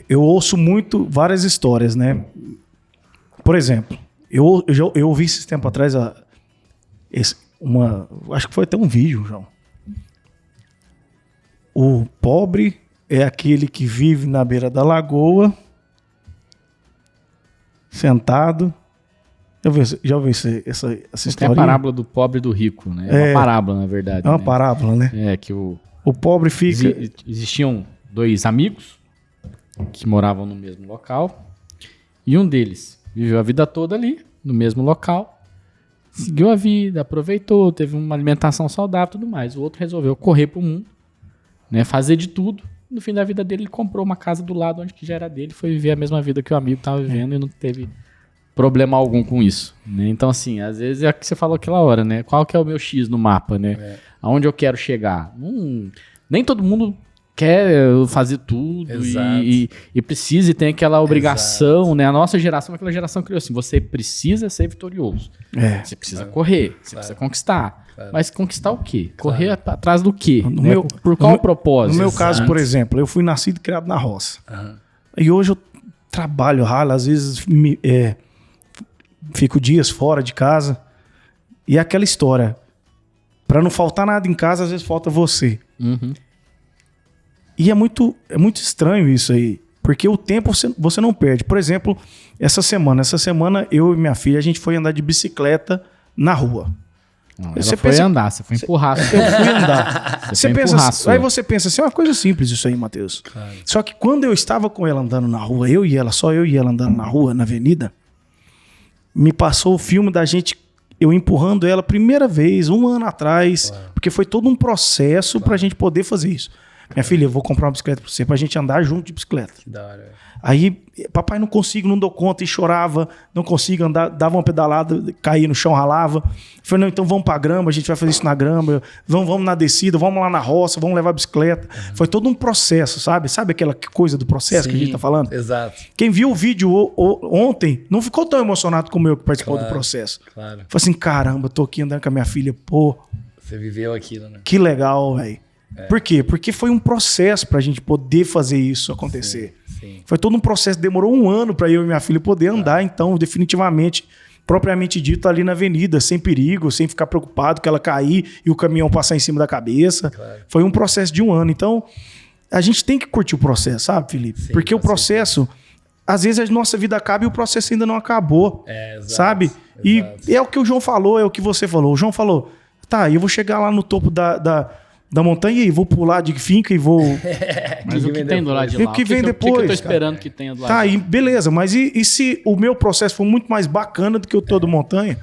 Eu ouço várias histórias, né? Por exemplo, eu ouvi esse tempo atrás acho que foi até um vídeo, João. O pobre é aquele que vive na beira da lagoa, sentado. Já ouvi essa Tem história? a parábola do pobre e do rico, né? É uma parábola, na verdade. É uma né? parábola, né? É que O pobre fica... existiam 2 amigos que moravam no mesmo local e um deles viveu a vida toda ali, no mesmo local, seguiu a vida, aproveitou, teve uma alimentação saudável e tudo mais. O outro resolveu correr pro mundo, né, fazer de tudo. No fim da vida dele, ele comprou uma casa do lado onde que já era dele, foi viver a mesma vida que o amigo estava vivendo e não teve problema algum com isso, né? Então, assim, às vezes é o que você falou aquela hora, né? Qual que é o meu X no mapa, né? Aonde eu quero chegar? Nem todo mundo quer fazer tudo e precisa e tem aquela obrigação, né? A nossa geração é aquela geração que criou assim, você precisa ser vitorioso. Você precisa correr, você precisa conquistar. Mas conquistar o quê? Correr atrás do quê? Né? Por qual propósito? No meu caso, por exemplo, eu fui nascido e criado na roça. E hoje eu trabalho ralo, às vezes fico dias fora de casa. E é aquela história, para não faltar nada em casa, às vezes falta você. E é muito estranho isso aí, porque o tempo você não perde. Por exemplo, essa semana eu e minha filha, a gente foi andar de bicicleta na rua. Não, ela foi andar, você foi empurrar. Eu fui andar. Você Aí você pensa assim, é uma coisa simples isso aí, Matheus. Claro. Só que quando eu estava com ela andando na rua, só eu e ela andando na rua, na avenida, me passou o filme da gente, eu empurrando ela primeira vez, 1 ano atrás, porque foi todo um processo pra gente poder fazer isso. Minha filha, eu vou comprar uma bicicleta pra você, pra gente andar junto de bicicleta. Que da hora. Aí, papai, não consigo, não dou conta, e chorava, não consigo andar, dava uma pedalada, caía no chão, ralava. Falei, não, então vamos pra grama, a gente vai fazer isso na grama, vamos na descida, vamos lá na roça, vamos levar a bicicleta. Foi todo um processo, sabe? Sabe aquela coisa do processo que a gente tá falando? Exato. Quem viu o vídeo ontem não ficou tão emocionado como eu que participou do processo. Claro. Falei assim, caramba, tô aqui andando com a minha filha, pô. Você viveu aquilo, né? Que legal, velho. Por quê? Porque foi um processo pra gente poder fazer isso acontecer. Sim. Foi todo um processo, demorou 1 ano pra eu e minha filha poder andar, então, definitivamente, propriamente dito, ali na avenida, sem perigo, sem ficar preocupado que ela cair e o caminhão passar em cima da cabeça. Claro. Foi um processo de 1 ano. Então, a gente tem que curtir o processo, sabe, Felipe? Sim, porque o processo, às vezes a nossa vida acaba e o processo ainda não acabou, sabe? E é o que o João falou, é o que você falou. O João falou, tá, eu vou chegar lá no topo da montanha e vou pular de finca e vou... Mas o que tem do lado de lá? O que vem depois? O que eu tô esperando que tenha do lado de lá? Tá, e beleza, mas e se o meu processo for muito mais bacana do que o todo montanha?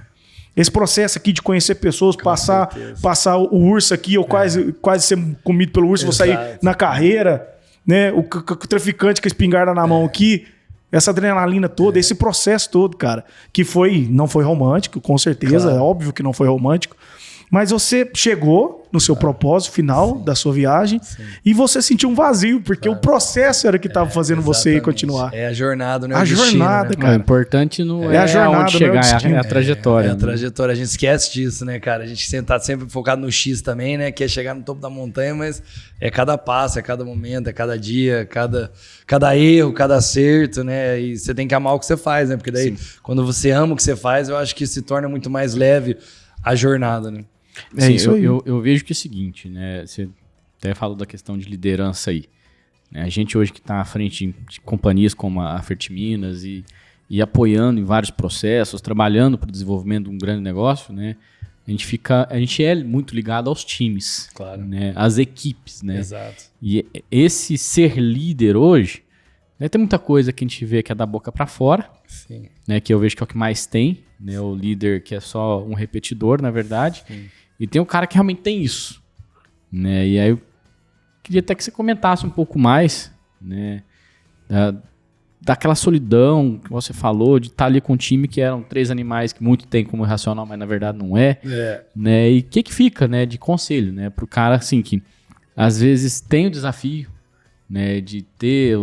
Esse processo aqui de conhecer pessoas, passar o urso aqui, ou quase ser comido pelo urso, vou sair na carreira, né? O traficante com a espingarda na mão aqui, essa adrenalina toda, esse processo todo, cara, que não foi romântico, com certeza, é óbvio que não foi romântico, mas você chegou no seu propósito final da sua viagem e você sentiu um vazio, porque o processo era que estava fazendo você ir continuar. É a jornada, né? A jornada, cara. O importante não é a jornada, onde chegar, é a trajetória. É a trajetória. A gente esquece disso, né, cara? A gente tá sempre focado no X também, né? Que é chegar no topo da montanha, mas é cada passo, é cada momento, é cada dia, cada erro, cada acerto, né? E você tem que amar o que você faz, né? Porque daí, quando você ama o que você faz, eu acho que se torna muito mais leve a jornada, né? Sim, isso aí. Eu vejo que é o seguinte, né? Você até falou da questão de liderança aí. Né? A gente hoje que está à frente de companhias como a Fertiminas e apoiando em vários processos, trabalhando para o desenvolvimento de um grande negócio, né? A gente é muito ligado aos times, claro, né? Às equipes, né? Exato. E esse ser líder hoje, né? Tem muita coisa que a gente vê que é da boca para fora, sim, né? Que eu vejo que é o que mais tem, né? O líder que é só um repetidor, na verdade. Sim. E tem um cara que realmente tem isso, né? E aí eu queria até que você comentasse um pouco mais, né? daquela solidão que você falou, de estar ali com um time que eram 3 animais que muito tem como irracional, mas na verdade não é. Né? E o que fica, né, de conselho, né, pro cara assim que às vezes tem o desafio, né, de ter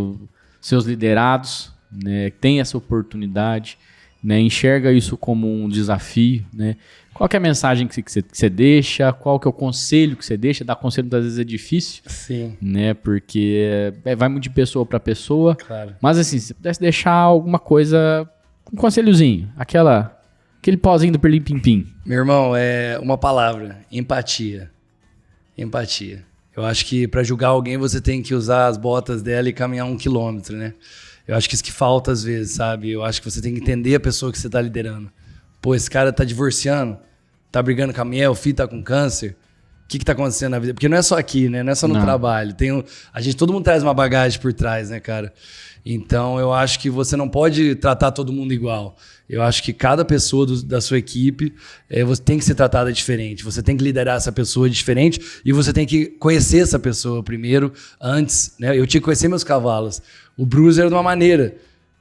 seus liderados, né, tem essa oportunidade, né, enxerga isso como um desafio, né? Qual que é a mensagem que você deixa? Qual que é o conselho que você deixa? Dar conselho muitas vezes é difícil. Sim. Né? Porque vai muito de pessoa para pessoa. Claro. Mas assim, se pudesse deixar alguma coisa, um conselhozinho, aquele pozinho do Pirlim Pim Pim. Meu irmão, é uma palavra, empatia. Empatia. Eu acho que para julgar alguém você tem que usar as botas dela e caminhar 1 quilômetro, né? Eu acho que isso que falta às vezes, sabe? Eu acho que você tem que entender a pessoa que você tá liderando. Pô, esse cara tá divorciando, tá brigando com a mulher, o filho tá com câncer. O que tá acontecendo na vida? Porque não é só aqui, né? Não é só no trabalho. Todo mundo traz uma bagagem por trás, né, cara? Então, eu acho que você não pode tratar todo mundo igual. Eu acho que cada pessoa da sua equipe você tem que ser tratada diferente. Você tem que liderar essa pessoa diferente e você tem que conhecer essa pessoa primeiro, antes. Né? Eu tinha que conhecer meus cavalos. O Bruiser era de uma maneira.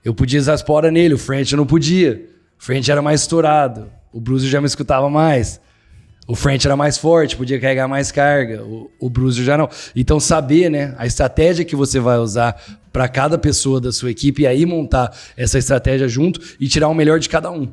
Eu podia usar espora nele, o French eu não podia. O French era mais estourado. O Bruiser já me escutava mais. O French era mais forte, podia carregar mais carga. O Bruiser já não. Então, saber, né, a estratégia que você vai usar para cada pessoa da sua equipe e aí montar essa estratégia junto e tirar o melhor de cada um.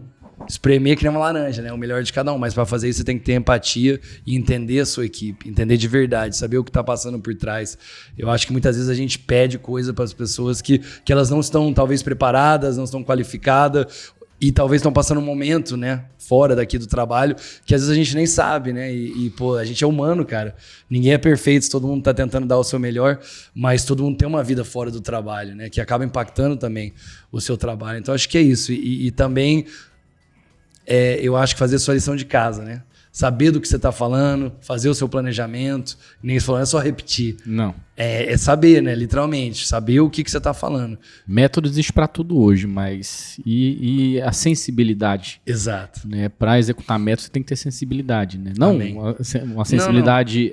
Espremer que nem uma laranja, né? O melhor de cada um. Mas para fazer isso, você tem que ter empatia e entender a sua equipe. Entender de verdade, saber o que está passando por trás. Eu acho que muitas vezes a gente pede coisa para as pessoas que elas não estão, talvez, preparadas, não estão qualificadas. E talvez estão passando um momento, né, fora daqui do trabalho, que às vezes a gente nem sabe, né? Pô, a gente é humano, cara. Ninguém é perfeito, todo mundo tá tentando dar o seu melhor, mas todo mundo tem uma vida fora do trabalho, né? Que acaba impactando também o seu trabalho. Então, acho que é isso. E também, eu acho que fazer a sua lição de casa, né? Saber do que você tá falando, fazer o seu planejamento. Nem você falou, não é só repetir. Não. É saber, né? Literalmente. Saber o que você tá falando. Método existe para tudo hoje, mas... E a sensibilidade. Exato. Né? Para executar método, você tem que ter sensibilidade, né? Não uma sensibilidade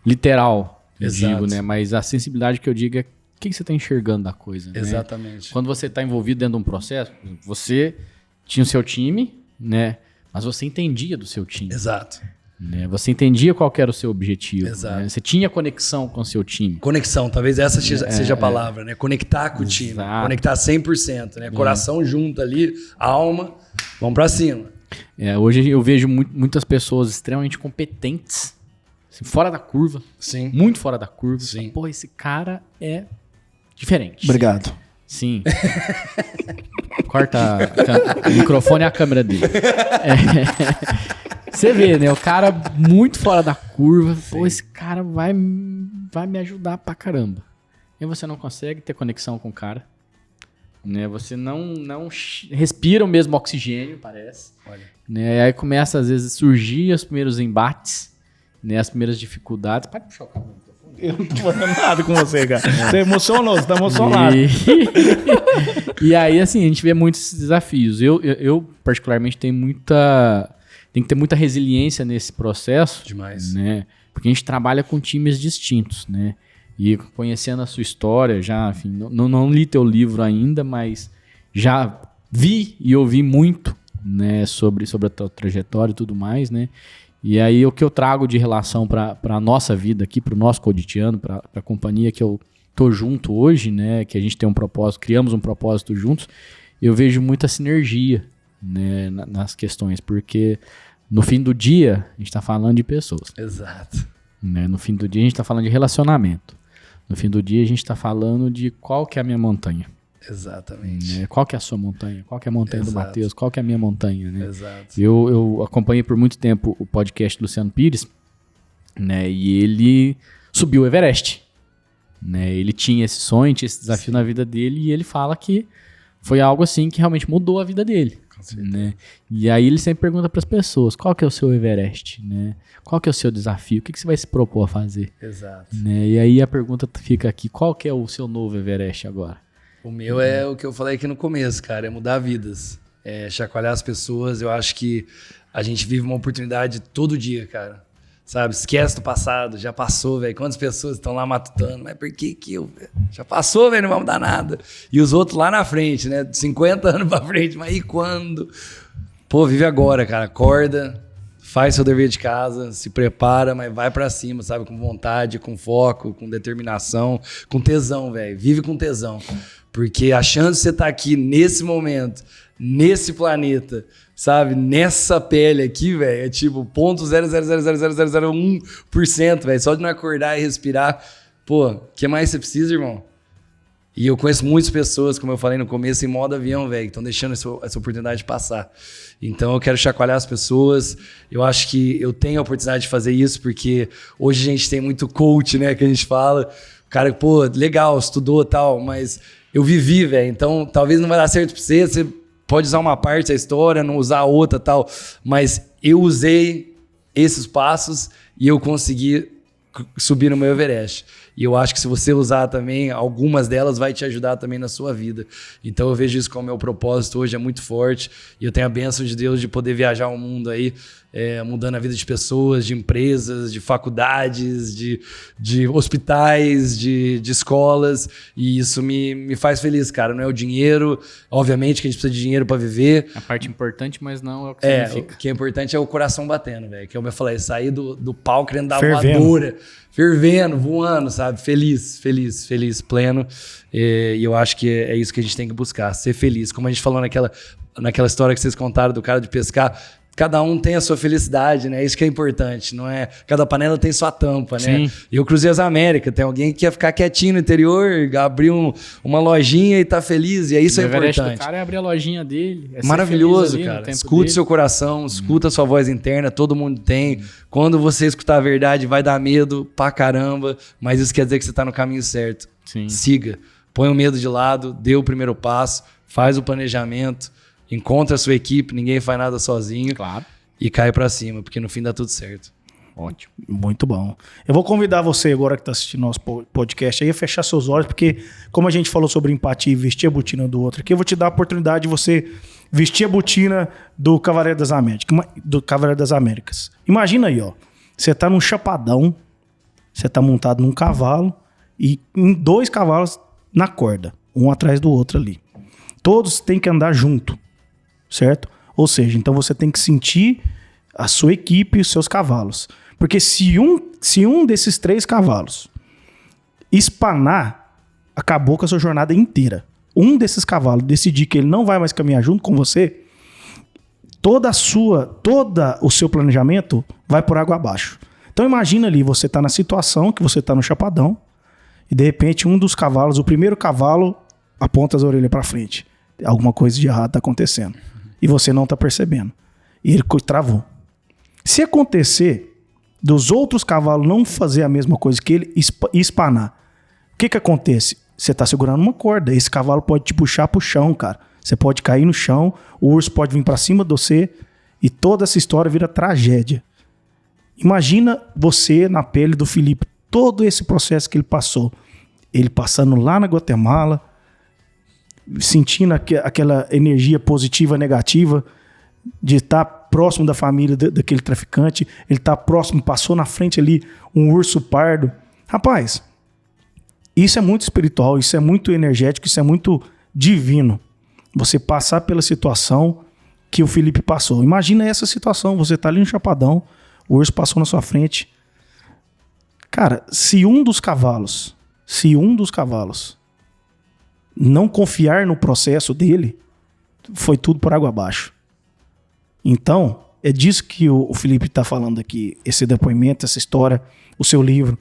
literal, eu digo, né? Mas a sensibilidade que eu digo é o que você está enxergando da coisa. Exatamente. Né? Quando você está envolvido dentro de um processo, você tinha o seu time, né? Mas você entendia do seu time. Exato. Né? Você entendia qual que era o seu objetivo. Exato. Né? Você tinha conexão com o seu time. Conexão, talvez essa seja a palavra, né? Conectar com o time. Conectar 100%, né? Coração junto ali, alma, vamos pra cima. Hoje eu vejo muitas pessoas extremamente competentes, assim, fora da curva. Sim. Muito fora da curva. Sim. Pô, esse cara é diferente. Obrigado. Sim. Corta o microfone e a câmera dele. Você vê, né? O cara muito fora da curva. Sim. Pô, esse cara vai me ajudar pra caramba. E você não consegue ter conexão com o cara. Né? Você não respira o mesmo oxigênio, parece. Olha. Né? Aí começa, às vezes, a surgir os primeiros embates, né? As primeiras dificuldades. Pode puxar o cabo do microfone. Eu não tô fazendo nada com você, cara. Você emocionou, você tá emocionado. E aí, assim, a gente vê muitos desafios. Eu particularmente, tem que ter muita resiliência nesse processo. Demais. Né? Porque a gente trabalha com times distintos, né? E conhecendo a sua história, já, enfim, não li teu livro ainda, mas já vi e ouvi muito, né, sobre a tua trajetória e tudo mais, né? E aí o que eu trago de relação para a nossa vida aqui, para o nosso cotidiano, para a companhia que eu tô junto hoje, né, que a gente tem um propósito, criamos um propósito juntos, eu vejo muita sinergia, né, nas questões, porque no fim do dia a gente está falando de pessoas. Exato. Né? No fim do dia a gente está falando de relacionamento. No fim do dia a gente está falando de qual que é a minha montanha. Exatamente. Né? Qual que é a sua montanha? Qual que é a montanha do Matheus? Qual que é a minha montanha? Né? Exato. Eu acompanhei por muito tempo o podcast do Luciano Pires, né? E ele subiu o Everest. Né? Ele tinha esse sonho, tinha esse desafio na vida dele e ele fala que foi algo assim que realmente mudou a vida dele. Né? E aí ele sempre pergunta para as pessoas, qual que é o seu Everest? Né? Qual que é o seu desafio? O que você vai se propor a fazer? Exato. Né? E aí a pergunta fica aqui, qual que é o seu novo Everest agora? O meu é o que eu falei aqui no começo, cara, é mudar vidas, é chacoalhar as pessoas. Eu acho que a gente vive uma oportunidade todo dia, cara. Sabe? Esquece do passado, já passou, velho. Quantas pessoas estão lá matutando? Mas por que eu, velho? Já passou, velho, não vai mudar nada. E os outros lá na frente, né? 50 anos pra frente, mas e quando? Pô, vive agora, cara. Acorda, faz seu dever de casa, se prepara, mas vai pra cima, sabe? Com vontade, com foco, com determinação, com tesão, velho. Vive com tesão. Porque a chance de você estar aqui nesse momento, nesse planeta, sabe? Nessa pele aqui, velho, é tipo 0.0000001%, velho. Só de não acordar e respirar. Pô, o que mais você precisa, irmão? E eu conheço muitas pessoas, como eu falei no começo, em modo avião, velho, que estão deixando essa oportunidade de passar. Então eu quero chacoalhar as pessoas. Eu acho que eu tenho a oportunidade de fazer isso, porque hoje a gente tem muito coach, né, que a gente fala. O cara, pô, legal, estudou e tal, mas eu vivi, velho. Então talvez não vai dar certo pra você, você pode usar uma parte da história, não usar a outra e tal. Mas eu usei esses passos e eu consegui subir no meu Everest. E eu acho que se você usar também, algumas delas vai te ajudar também na sua vida. Então eu vejo isso como meu propósito hoje, é muito forte. E eu tenho a bênção de Deus de poder viajar o mundo aí, mudando a vida de pessoas, de empresas, de faculdades, de hospitais, de escolas. E isso me faz feliz, cara. Não é o dinheiro, obviamente que a gente precisa de dinheiro para viver. A parte importante, mas não é o que significa. O que é importante é o coração batendo, velho. Que é o que eu falei, sair do pau querendo dar Fervendo. voadora. Fervendo, voando, sabe? Feliz, pleno. E eu acho que é isso que a gente tem que buscar, ser feliz. Como a gente falou naquela história que vocês contaram do cara de pescar, cada um tem a sua felicidade, né? Isso que é importante, não é? Cada panela tem sua tampa, né? Sim. E eu cruzei as Américas, tem alguém que quer ficar quietinho no interior, abrir uma lojinha e tá feliz, e é isso é importante. O cara é abrir a lojinha dele. É maravilhoso, cara. Escute seu coração, escuta a sua voz interna, todo mundo tem. Quando você escutar a verdade, vai dar medo pra caramba, mas isso quer dizer que você tá no caminho certo. Sim. Siga. Põe o medo de lado, dê o primeiro passo, faz o planejamento, encontra a sua equipe, ninguém faz nada sozinho. Claro. E cai pra cima, porque no fim dá tudo certo. Ótimo. Muito bom. Eu vou convidar você agora que está assistindo nosso podcast aí a fechar seus olhos, porque como a gente falou sobre empatia e vestir a botina do outro aqui, eu vou te dar a oportunidade de você vestir a botina do Cavaleiro das Américas. Imagina aí, ó. Você tá num chapadão, você tá montado num cavalo e em 2 cavalos na corda, um atrás do outro ali. Todos têm que andar junto, certo? Ou seja, então você tem que sentir a sua equipe e os seus cavalos. Porque se um desses 3 cavalos espanar, acabou com a sua jornada inteira. Um desses cavalos decidir que ele não vai mais caminhar junto com você, todo o seu planejamento vai por água abaixo. Então imagina ali, você tá na situação que você tá no chapadão e de repente um dos cavalos, o primeiro cavalo, aponta as orelhas para frente. Alguma coisa de errado tá acontecendo. E você não tá percebendo. E ele travou. Se acontecer dos outros cavalos não fazer a mesma coisa que ele e espanar, o que acontece? Você tá segurando uma corda. Esse cavalo pode te puxar pro chão, cara. Você pode cair no chão, o urso pode vir para cima de você e toda essa história vira tragédia. Imagina você na pele do Felipe, todo esse processo que ele passou. Ele passando lá na Guatemala, sentindo aquela energia positiva, negativa, de estar próximo da família daquele traficante. Ele está próximo, passou na frente ali um urso pardo. Rapaz, isso é muito espiritual, isso é muito energético, isso é muito divino. Você passar pela situação que o Felipe passou. Imagina essa situação, você está ali no chapadão, o urso passou na sua frente. Cara, se um dos cavalos não confiar no processo dele, foi tudo por água abaixo. Então, é disso que o Felipe está falando aqui, esse depoimento, essa história, o seu livro.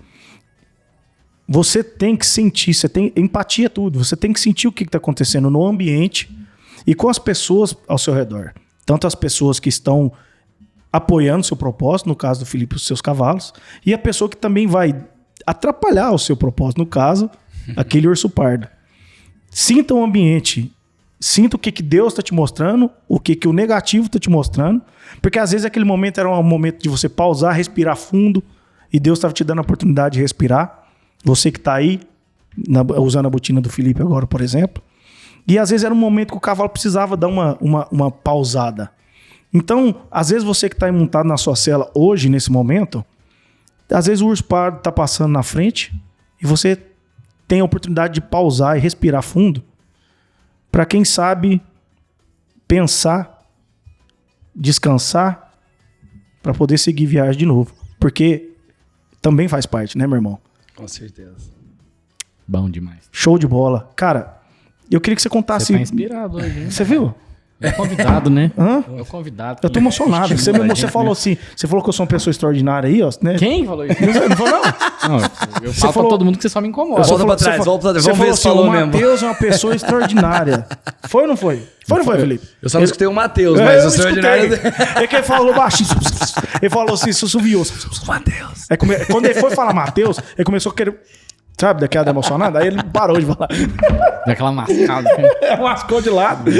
Você tem que sentir, empatia é tudo, você tem que sentir o que está acontecendo no ambiente e com as pessoas ao seu redor. Tanto as pessoas que estão apoiando o seu propósito, no caso do Felipe, os seus cavalos, e a pessoa que também vai atrapalhar o seu propósito, no caso, aquele urso pardo. Sinta o ambiente, sinta o que Deus está te mostrando, o que o negativo está te mostrando, porque às vezes aquele momento era um momento de você pausar, respirar fundo, e Deus estava te dando a oportunidade de respirar. Você que está aí, usando a botina do Felipe agora, por exemplo. E às vezes era um momento que o cavalo precisava dar uma pausada. Então, às vezes você que está montado na sua cela hoje, nesse momento, Às vezes o urso pardo tá passando na frente e você tem a oportunidade de pausar e respirar fundo para quem sabe pensar, descansar para poder seguir viagem de novo. Porque também faz parte, né, meu irmão? Com certeza. Bom demais. Show de bola. Cara, eu queria que você contasse... Você tá inspirado hoje, hein? Você viu? É o convidado, né? Hã? É o convidado. Eu tô emocionado. Você estimula a gente, falou né? assim, você falou que eu sou uma pessoa extraordinária aí, ó, né? Quem falou isso? Não falou, não? Não, eu falo falou- pra todo mundo que você só me incomoda. Volta pra trás, volta pra trás. Você Vamos ver falou se assim, falou o mesmo. Matheus é uma pessoa extraordinária. Foi ou não foi? Foi ou não foi, Felipe? Eu só não escutei o Matheus, mas o extraordinário... É que ele falou baixinho. Ele falou assim, sussuviou. Matheus. Quando ele foi falar Matheus, ele começou a querer... Sabe, daquela emocionada? Aí ele parou de falar. Daquela mascada. Mascou de lado.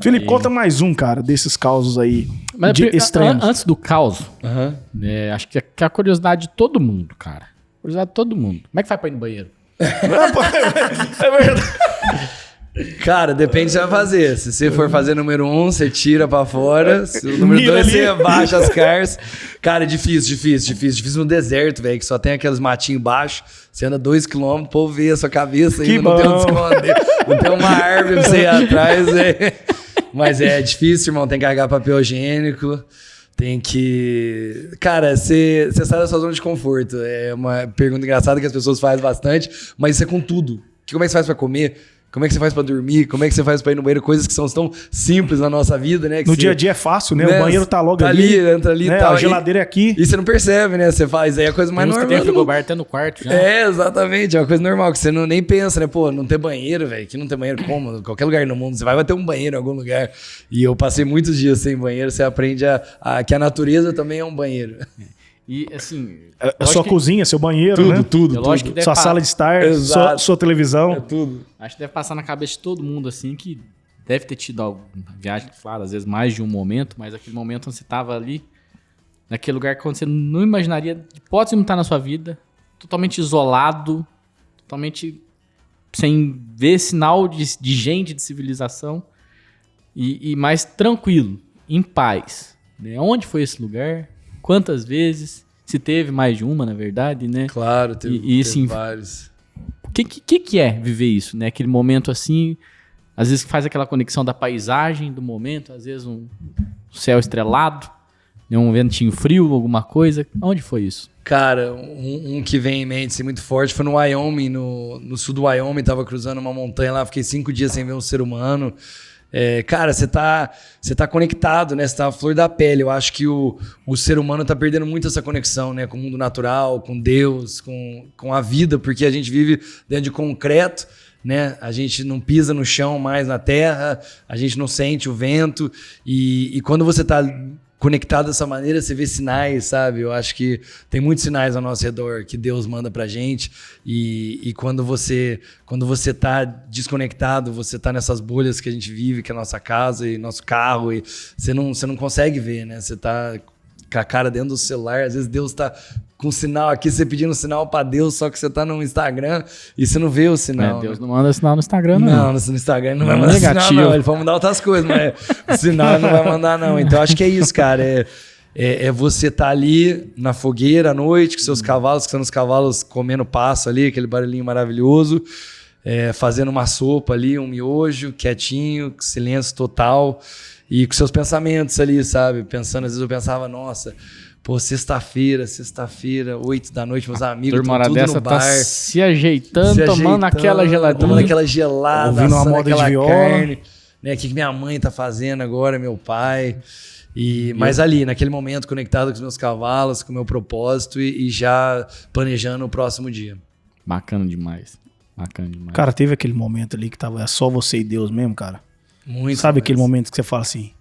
Felipe, conta mais um, cara, desses causos aí de extremos. Antes do caos, acho que é a curiosidade de todo mundo, cara. Curiosidade de todo mundo. Como é que faz pra ir no banheiro? É verdade. Cara, depende do que você vai fazer. Se você for fazer número 1, você tira pra fora. Se o número Mira 2, ali. você baixa as cars. Cara, é difícil no deserto, velho, que só tem aqueles matinhos baixos. Você anda 2 km, o povo vê a sua cabeça Que ainda, não tem onde bom. esconder. Não tem uma árvore pra você ir atrás, velho. Mas é difícil, irmão. Tem que carregar papel higiênico. Tem que... Cara, você sai da sua zona de conforto. É uma pergunta engraçada que as pessoas fazem bastante, mas isso é com tudo. Como é que você faz pra comer? Como é que você faz pra dormir? Como é que você faz pra ir no banheiro? Coisas que são tão simples na nossa vida, né? Que No você- dia a dia é fácil, né? né? O banheiro tá logo Tá ali, entra ali e né? tal. A geladeira é aqui. E você não percebe, né? Você faz, aí é a coisa mais Tem uns que normal. tem frigobar até no quarto já. É, exatamente. É uma coisa normal, que você não, nem pensa, né? Pô, não ter banheiro, velho. Que não tem banheiro como? Qualquer lugar no mundo, você vai ter um banheiro em algum lugar. E eu passei muitos dias sem banheiro, você aprende que a natureza também é um banheiro. E assim... A sua cozinha, seu banheiro, né? tudo. É lógico que deve Sua sala de estar, Exato. sua televisão. É tudo. Acho que deve passar na cabeça de todo mundo, assim, que deve ter tido alguma viagem, claro, às vezes mais de um momento, mas aquele momento onde você tava ali, naquele lugar que você não imaginaria, pode não estar na sua vida, totalmente isolado, totalmente sem ver sinal de gente, de civilização, e mais tranquilo, em paz. Né? Onde foi esse lugar? Quantas vezes? Se teve mais de uma, na verdade, né? Claro, teve, E, assim, vários. O que é viver isso, né? Aquele momento assim, às vezes faz aquela conexão da paisagem, do momento, às vezes um céu estrelado, né? Um ventinho frio, alguma coisa. Onde foi isso? Cara, um que vem em mente assim, muito forte foi no Wyoming, no sul do Wyoming, tava cruzando uma montanha lá, fiquei 5 dias sem ver um ser humano. Cara, você tá conectado, né? Você tá à flor da pele. Eu acho que o ser humano tá perdendo muito essa conexão, né? Com o mundo natural, com Deus, com a vida, porque a gente vive dentro de concreto, né? A gente não pisa no chão mais na terra, a gente não sente o vento. E quando você tá conectado dessa maneira, você vê sinais, sabe? Eu acho que tem muitos sinais ao nosso redor que Deus manda pra gente. E quando você tá desconectado, você tá nessas bolhas que a gente vive, que é a nossa casa e nosso carro, e você não consegue ver, né? Você tá com a cara dentro do celular, às vezes Deus tá com sinal aqui, você pedindo um sinal pra Deus, só que você tá no Instagram e você não vê o sinal. Deus né? não manda sinal no Instagram, não. Não, no Instagram não vai mandar negativo. sinal, não. Ele pode mandar outras coisas, mas o sinal não vai mandar, não. Então, acho que é isso, cara. É você tá ali na fogueira à noite, com seus cavalos, que são os cavalos comendo passo ali, aquele barulhinho maravilhoso, fazendo uma sopa ali, um miojo, quietinho, silêncio total, e com seus pensamentos ali, sabe? Pensando, às vezes eu pensava, nossa... Pô, sexta-feira, 8 da noite, meus amigos Turma estão hora tudo dessa no bar. tá se ajeitando, tomando aquela geladinha. Tomando aquela gelada, Ouvindo uma assando moda de aquela viola. carne. Né, o que minha mãe tá fazendo agora, meu pai. Mas ali, naquele momento, conectado com os meus cavalos, com o meu propósito e já planejando o próximo dia. Bacana demais. Bacana demais. Cara, teve aquele momento ali que tava só você e Deus mesmo, cara. Muito. Sabe demais. aquele momento que você fala assim,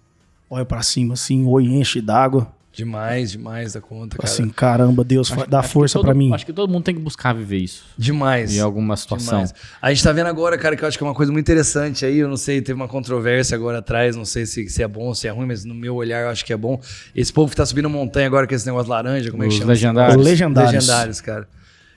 olha pra cima assim, oi, enche d'água. Demais da conta, cara. Assim, caramba, Deus dá força pra mim. Acho que todo mundo tem que buscar viver isso. Demais. Em alguma situação. Demais. A gente tá vendo agora, cara, que eu acho que é uma coisa muito interessante aí. Eu não sei, teve uma controvérsia agora atrás, não sei se é bom ou se é ruim, mas no meu olhar eu acho que é bom. Esse povo que tá subindo montanha agora com esse negócio laranja, como é que Os chama? legendários. Legendários. Legendários, cara.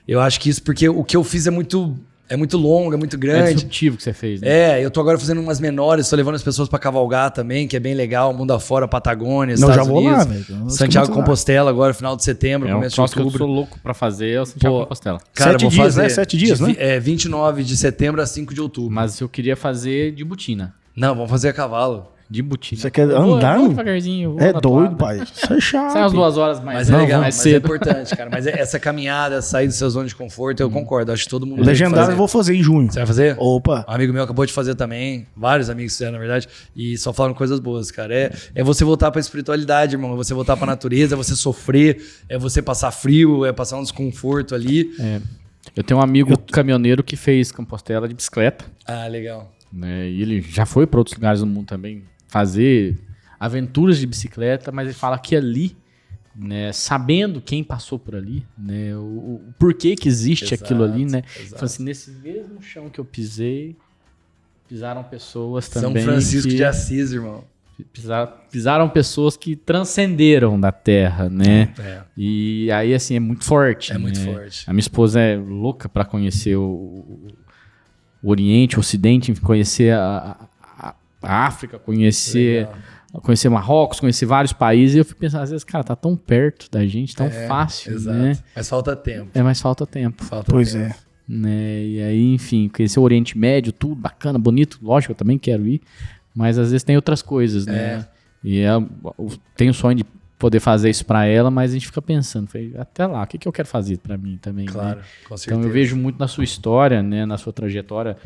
Eu acho que isso, porque o que eu fiz é muito é muito longo, é muito É grande. disruptivo que você fez, né? Eu tô agora fazendo umas menores, tô levando as pessoas pra cavalgar também, que é bem legal, mundo afora, Patagônia, Não, Estados já vou Unidos, lá, velho. Santiago Compostela agora, final de setembro, É um começo de troço que eu outubro. sou louco pra fazer, é o Santiago Pô, Compostela. Cara, 7 vou dias, fazer né? 7 dias, né? 29 de setembro a 5 de outubro. Mas eu queria fazer de botina. Não, vamos fazer a cavalo. De botina. Você quer Eu vou andar? devagarzinho. É doido, pai. Isso é chato. Sai umas 2 horas mais, Mas é legal, mais mas é cedo. importante, cara. Mas essa caminhada, sair do seu zona de conforto, eu concordo. Acho que todo mundo tem que Legendário fazer. eu vou fazer em junho. Você vai fazer? Opa. Um amigo meu acabou de fazer também. Vários amigos fizeram, na verdade. E só falaram coisas boas, cara. É você voltar pra espiritualidade, irmão. É você voltar pra natureza, é você sofrer, é você passar frio, é passar um desconforto ali. Eu tenho um amigo caminhoneiro que fez Compostela de bicicleta, Ah, legal. né? E ele já foi para outros lugares do mundo também fazer aventuras de bicicleta, mas ele fala que ali, né, sabendo quem passou por ali, né, o porquê que existe Exato, aquilo ali, né? exato. Fala assim, nesse mesmo chão que eu pisei, pisaram pessoas São também Francisco que de Assis, irmão. pisaram pessoas que transcenderam da Terra, né? É. E aí, assim, é muito forte. É muito né? forte. A minha esposa é louca para conhecer o Oriente, o Ocidente, conhecer a África, conhecer Marrocos, conhecer vários países. E eu fico pensando, às vezes, cara, tá tão perto da gente, tão fácil, Exato. né? Mas falta tempo. É, mas falta tempo. Falta Pois tempo. é. Né? E aí, enfim, conhecer o Oriente Médio, tudo bacana, bonito, lógico, eu também quero ir. Mas às vezes tem outras coisas, né? E eu tenho o sonho de poder fazer isso pra ela, mas a gente fica pensando, falei, até lá, o que eu quero fazer pra mim também, Claro, né? com certeza. Então eu vejo muito na sua história, né, na sua trajetória.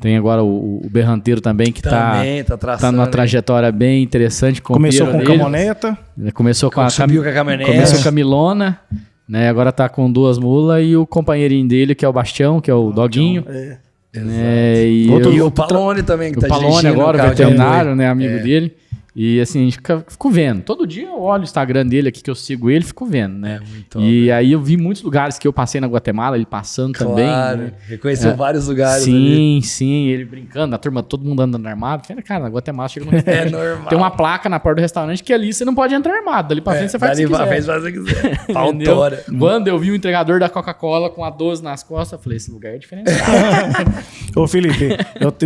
Tem agora o Berranteiro também, que Também tá tá traçando. numa aí. trajetória bem interessante. Com Começou o com Piero dele. camoneta. Começou com a Subiu com a caminhonete. Começou com a Milona, né? Agora tá com 2 mulas e o companheirinho dele, que é o Bastião, que é o Doguinho. É. Né? E E o Palone também, que o tá Palone dirigindo agora, o carro de veterinário, apoio. né? Amigo dele. E assim, a gente fico vendo. Todo dia eu olho o Instagram dele aqui, que eu sigo ele, fico vendo, né? muito E aí eu vi muitos lugares que eu passei na Guatemala, ele passando também. Claro, Né? reconheceu vários lugares ali. Sim, sim, ele brincando, a turma, todo mundo andando armado. Falei, cara, na Guatemala chega no restaurante. normal. Tem uma placa na porta do restaurante que ali você não pode entrar armado. Dali pra frente você faz o que você quiser. Faz o que quiser. Entendeu? Pautora. Quando eu vi o entregador da Coca-Cola com a 12 nas costas, eu falei, esse lugar é diferenciado. Ô, Felipe,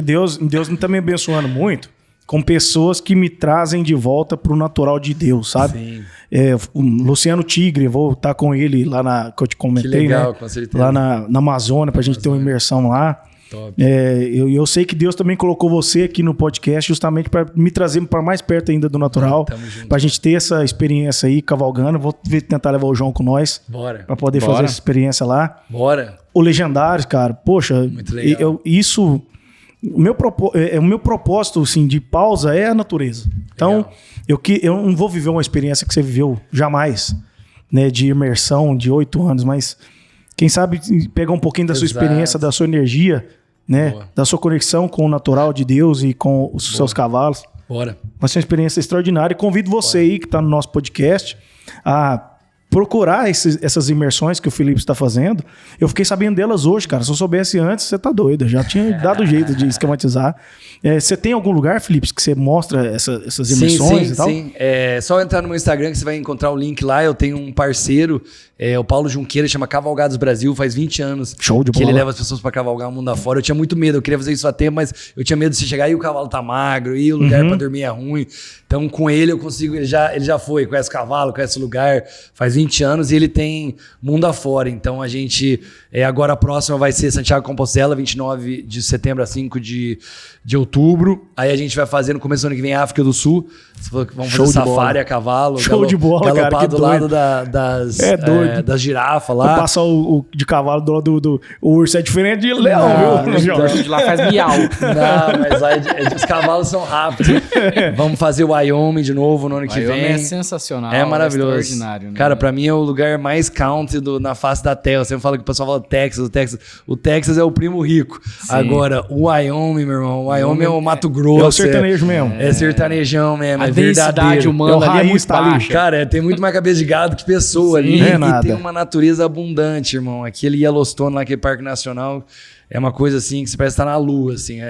Deus me tá me abençoando muito com pessoas que me trazem de volta pro natural de Deus, sabe? Sim. O Luciano Tigre, vou estar com ele lá que eu te comentei, Que legal, né? com certeza. Lá na Amazônia, pra gente ter uma imersão lá. Top. Eu sei que Deus também colocou você aqui no podcast justamente para me trazer para mais perto ainda do natural, Tamo junto. pra gente ter essa experiência aí cavalgando. Vou tentar levar o João com nós Bora. para poder Bora. fazer essa experiência lá. Bora. O Legendário, cara, poxa, Muito legal. o meu propósito assim, de pausa é a natureza. Então, Legal. eu não vou viver uma experiência que você viveu jamais, né, de imersão de 8 anos, mas quem sabe pegar um pouquinho da sua Exato. experiência, da sua energia, né, Boa. da sua conexão com o natural de Deus e com os seus cavalos. Bora. Vai ser uma experiência extraordinária. E convido você aí que está no nosso podcast a procurar essas imersões que o Felipe está fazendo. Eu fiquei sabendo delas hoje, cara. Se eu soubesse antes, você tá doido. Eu já tinha dado jeito de esquematizar. Você tem algum lugar, Felipe, que você mostra essas imersões e tal? Sim. É só entrar no meu Instagram que você vai encontrar o link lá. Eu tenho um parceiro, o Paulo Junqueira, chama Cavalgados Brasil, faz 20 anos. Show de que ele bola. leva as pessoas pra cavalgar o mundo afora. Eu tinha muito medo, eu queria fazer isso há tempo, mas eu tinha medo de você chegar e o cavalo tá magro, e o lugar pra dormir é ruim. Então, com ele eu consigo, ele já foi, conhece cavalo, conhece o lugar, faz 20 anos e ele tem mundo afora. Então, a gente, agora a próxima vai ser Santiago Compostela, 29 de setembro a 5 de outubro. Aí a gente vai fazer no começo do ano que vem África do Sul. Vamos Show fazer de bola. safari a cavalo. Show de bola, cara, galopar que do doido. lado das doido. das girafas Vai lá. passar o de cavalo do o urso é diferente de leão, viu? então- O de lá faz miau. Não, mas aí, os cavalos são rápidos. Vamos fazer o Wyoming de novo no ano que Wyoming vem. é sensacional, É maravilhoso. extraordinário, né? Cara, pra mim é o lugar mais country na face da terra. Eu sempre falo que o pessoal fala Texas. O Texas é o primo rico. Agora, o Wyoming, meu irmão. O Wyoming é o Mato Grosso. É o sertanejo mesmo. É sertanejão mesmo. A É densidade verdadeiro. humana É o ali é muito raiz, tá ali. baixa. Cara, tem muito mais cabeça de gado que pessoa Sim, ali. é E nada. tem uma natureza abundante, irmão. Aquele Yellowstone lá, aquele Parque Nacional. é uma coisa assim que você parece estar na lua, assim.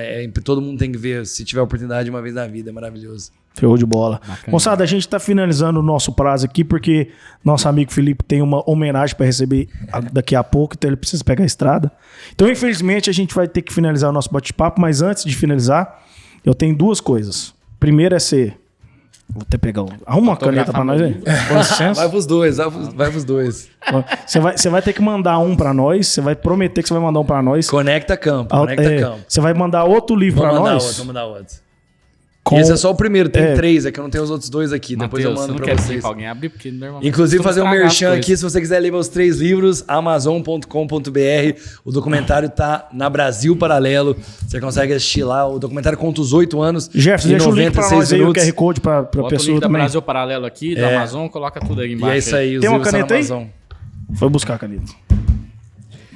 Todo mundo tem que ver, se tiver oportunidade uma vez na vida, é maravilhoso. Show de bola. Bacana. Moçada, a gente tá finalizando o nosso prazo aqui, porque nosso amigo Felipe tem uma homenagem para receber daqui a pouco, então ele precisa pegar a estrada. Então, infelizmente, a gente vai ter que finalizar o nosso bate-papo, mas antes de finalizar, eu tenho duas coisas. Primeiro é ser... Vou até pegar Arruma uma caneta para nós aí. Com licença. Vai pros dois. Você vai ter que mandar um para nós, você vai prometer que você vai mandar um para nós. Conecta Campo. Você vai mandar outro livro para nós. Vamos mandar outro. Esse é só o primeiro, tem 3, é que eu não tenho os outros 2 aqui. Mateus, depois eu mando pra vocês. Alguém abrir, porque normalmente Inclusive, fazer um merchan aqui, se você quiser ler meus 3 livros, amazon.com.br. O documentário tá na Brasil Paralelo. Você consegue assistir lá. O documentário conta os 8 anos. Jefferson, deixa o link pra nós aí, o QR Code pra Bota pessoa o link também. da Brasil Paralelo aqui, da Amazon, coloca tudo aí embaixo. E é isso aí, os Tem uma livros caneta aí? Amazon. Foi buscar a caneta.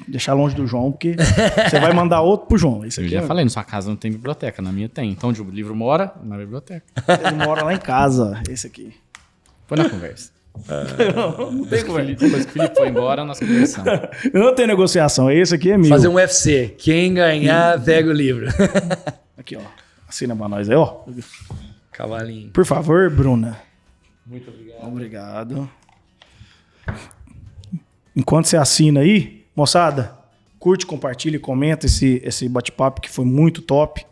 Deixar longe do João, porque você vai mandar outro pro João. Isso Eu aqui já falei, na sua casa não tem biblioteca, na minha tem. Então, onde o livro mora, na biblioteca. Ele mora lá em casa, esse aqui. Foi na conversa. Não tem conversa. Depois que o Felipe foi embora, nós conversamos. Não tem negociação, esse aqui é meu. Fazer um UFC. Quem ganhar, pega o livro. Aqui, ó. Assina pra nós aí, ó. Cavalinho. Por favor, Bruna. Muito obrigado. Obrigado. Enquanto você assina aí, moçada, curte, compartilha e comenta esse bate-papo que foi muito top.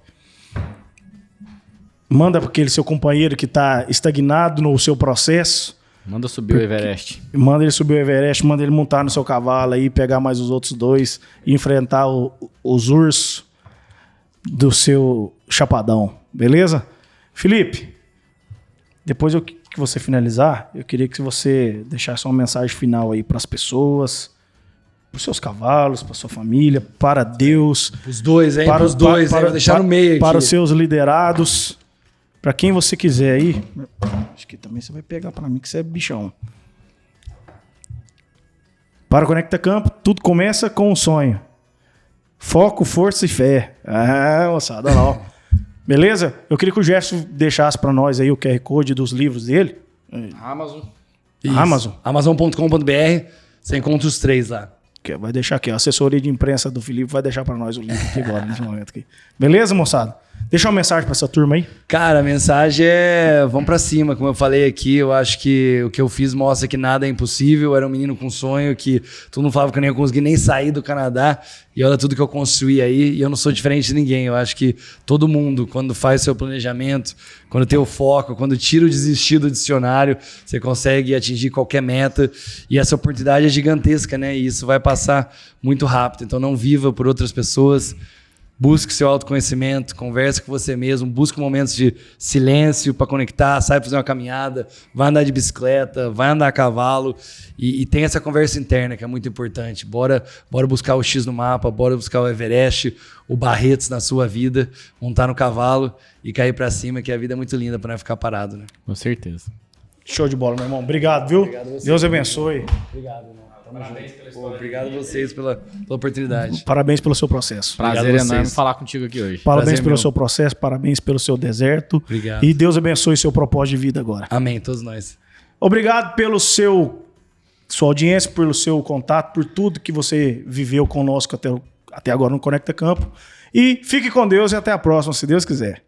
Manda para aquele seu companheiro que está estagnado no seu processo. Manda subir o Everest. Manda ele subir o Everest, manda ele montar no seu cavalo aí, pegar mais os outros 2 e enfrentar os ursos do seu chapadão. Beleza? Felipe, depois que você finalizar, eu queria que você deixasse uma mensagem final aí para as pessoas, para os seus cavalos, para sua família, para Deus. Os 2, hein? Para os 2, vou deixar no meio aqui. Para os seus liderados, para quem você quiser aí. Acho que também você vai pegar para mim, que você é bichão. Para o Conecta Campo, tudo começa com um sonho. Foco, força e fé. Ah, moçada, olha lá, ó. Beleza? Eu queria que o Jefferson deixasse para nós aí o QR Code dos livros dele. Amazon. Isso. Amazon. Amazon.com.br. Você encontra os 3 lá. Vai deixar aqui, a assessoria de imprensa do Felipe vai deixar para nós o link aqui agora, nesse momento aqui. Beleza, moçada? Deixa uma mensagem para essa turma aí. Cara, a mensagem é: vamos pra cima. Como eu falei aqui, eu acho que o que eu fiz mostra que nada é impossível. Eu era um menino com sonho, que todo mundo falava que eu não ia conseguir nem sair do Canadá. E olha tudo que eu construí aí. E eu não sou diferente de ninguém. Eu acho que todo mundo, quando faz seu planejamento, quando tem o foco, quando tira o desistir do dicionário, você consegue atingir qualquer meta. E essa oportunidade é gigantesca, né? E isso vai passar muito rápido. Então não viva por outras pessoas. Busque seu autoconhecimento, converse com você mesmo, busque momentos de silêncio para conectar, sai fazer uma caminhada, vai andar de bicicleta, vai andar a cavalo e tem essa conversa interna que é muito importante. Bora buscar o X no mapa, bora buscar o Everest, o Barretos na sua vida, montar no cavalo e cair para cima, que a vida é muito linda para não ficar parado, né? Com certeza. Show de bola, meu irmão. Obrigado, viu? Obrigado a você. Deus abençoe. Obrigado, irmão. Obrigado a vocês pela oportunidade. Parabéns pelo seu processo. Prazer Obrigado a enorme vocês. falar contigo aqui hoje. Parabéns Prazer, pelo meu. seu processo, parabéns pelo seu deserto. Obrigado. E Deus abençoe seu propósito de vida agora. Amém, todos nós. Obrigado pelo sua audiência, pelo seu contato, por tudo que você viveu conosco até agora no Conecta Campo. E fique com Deus e até a próxima, se Deus quiser.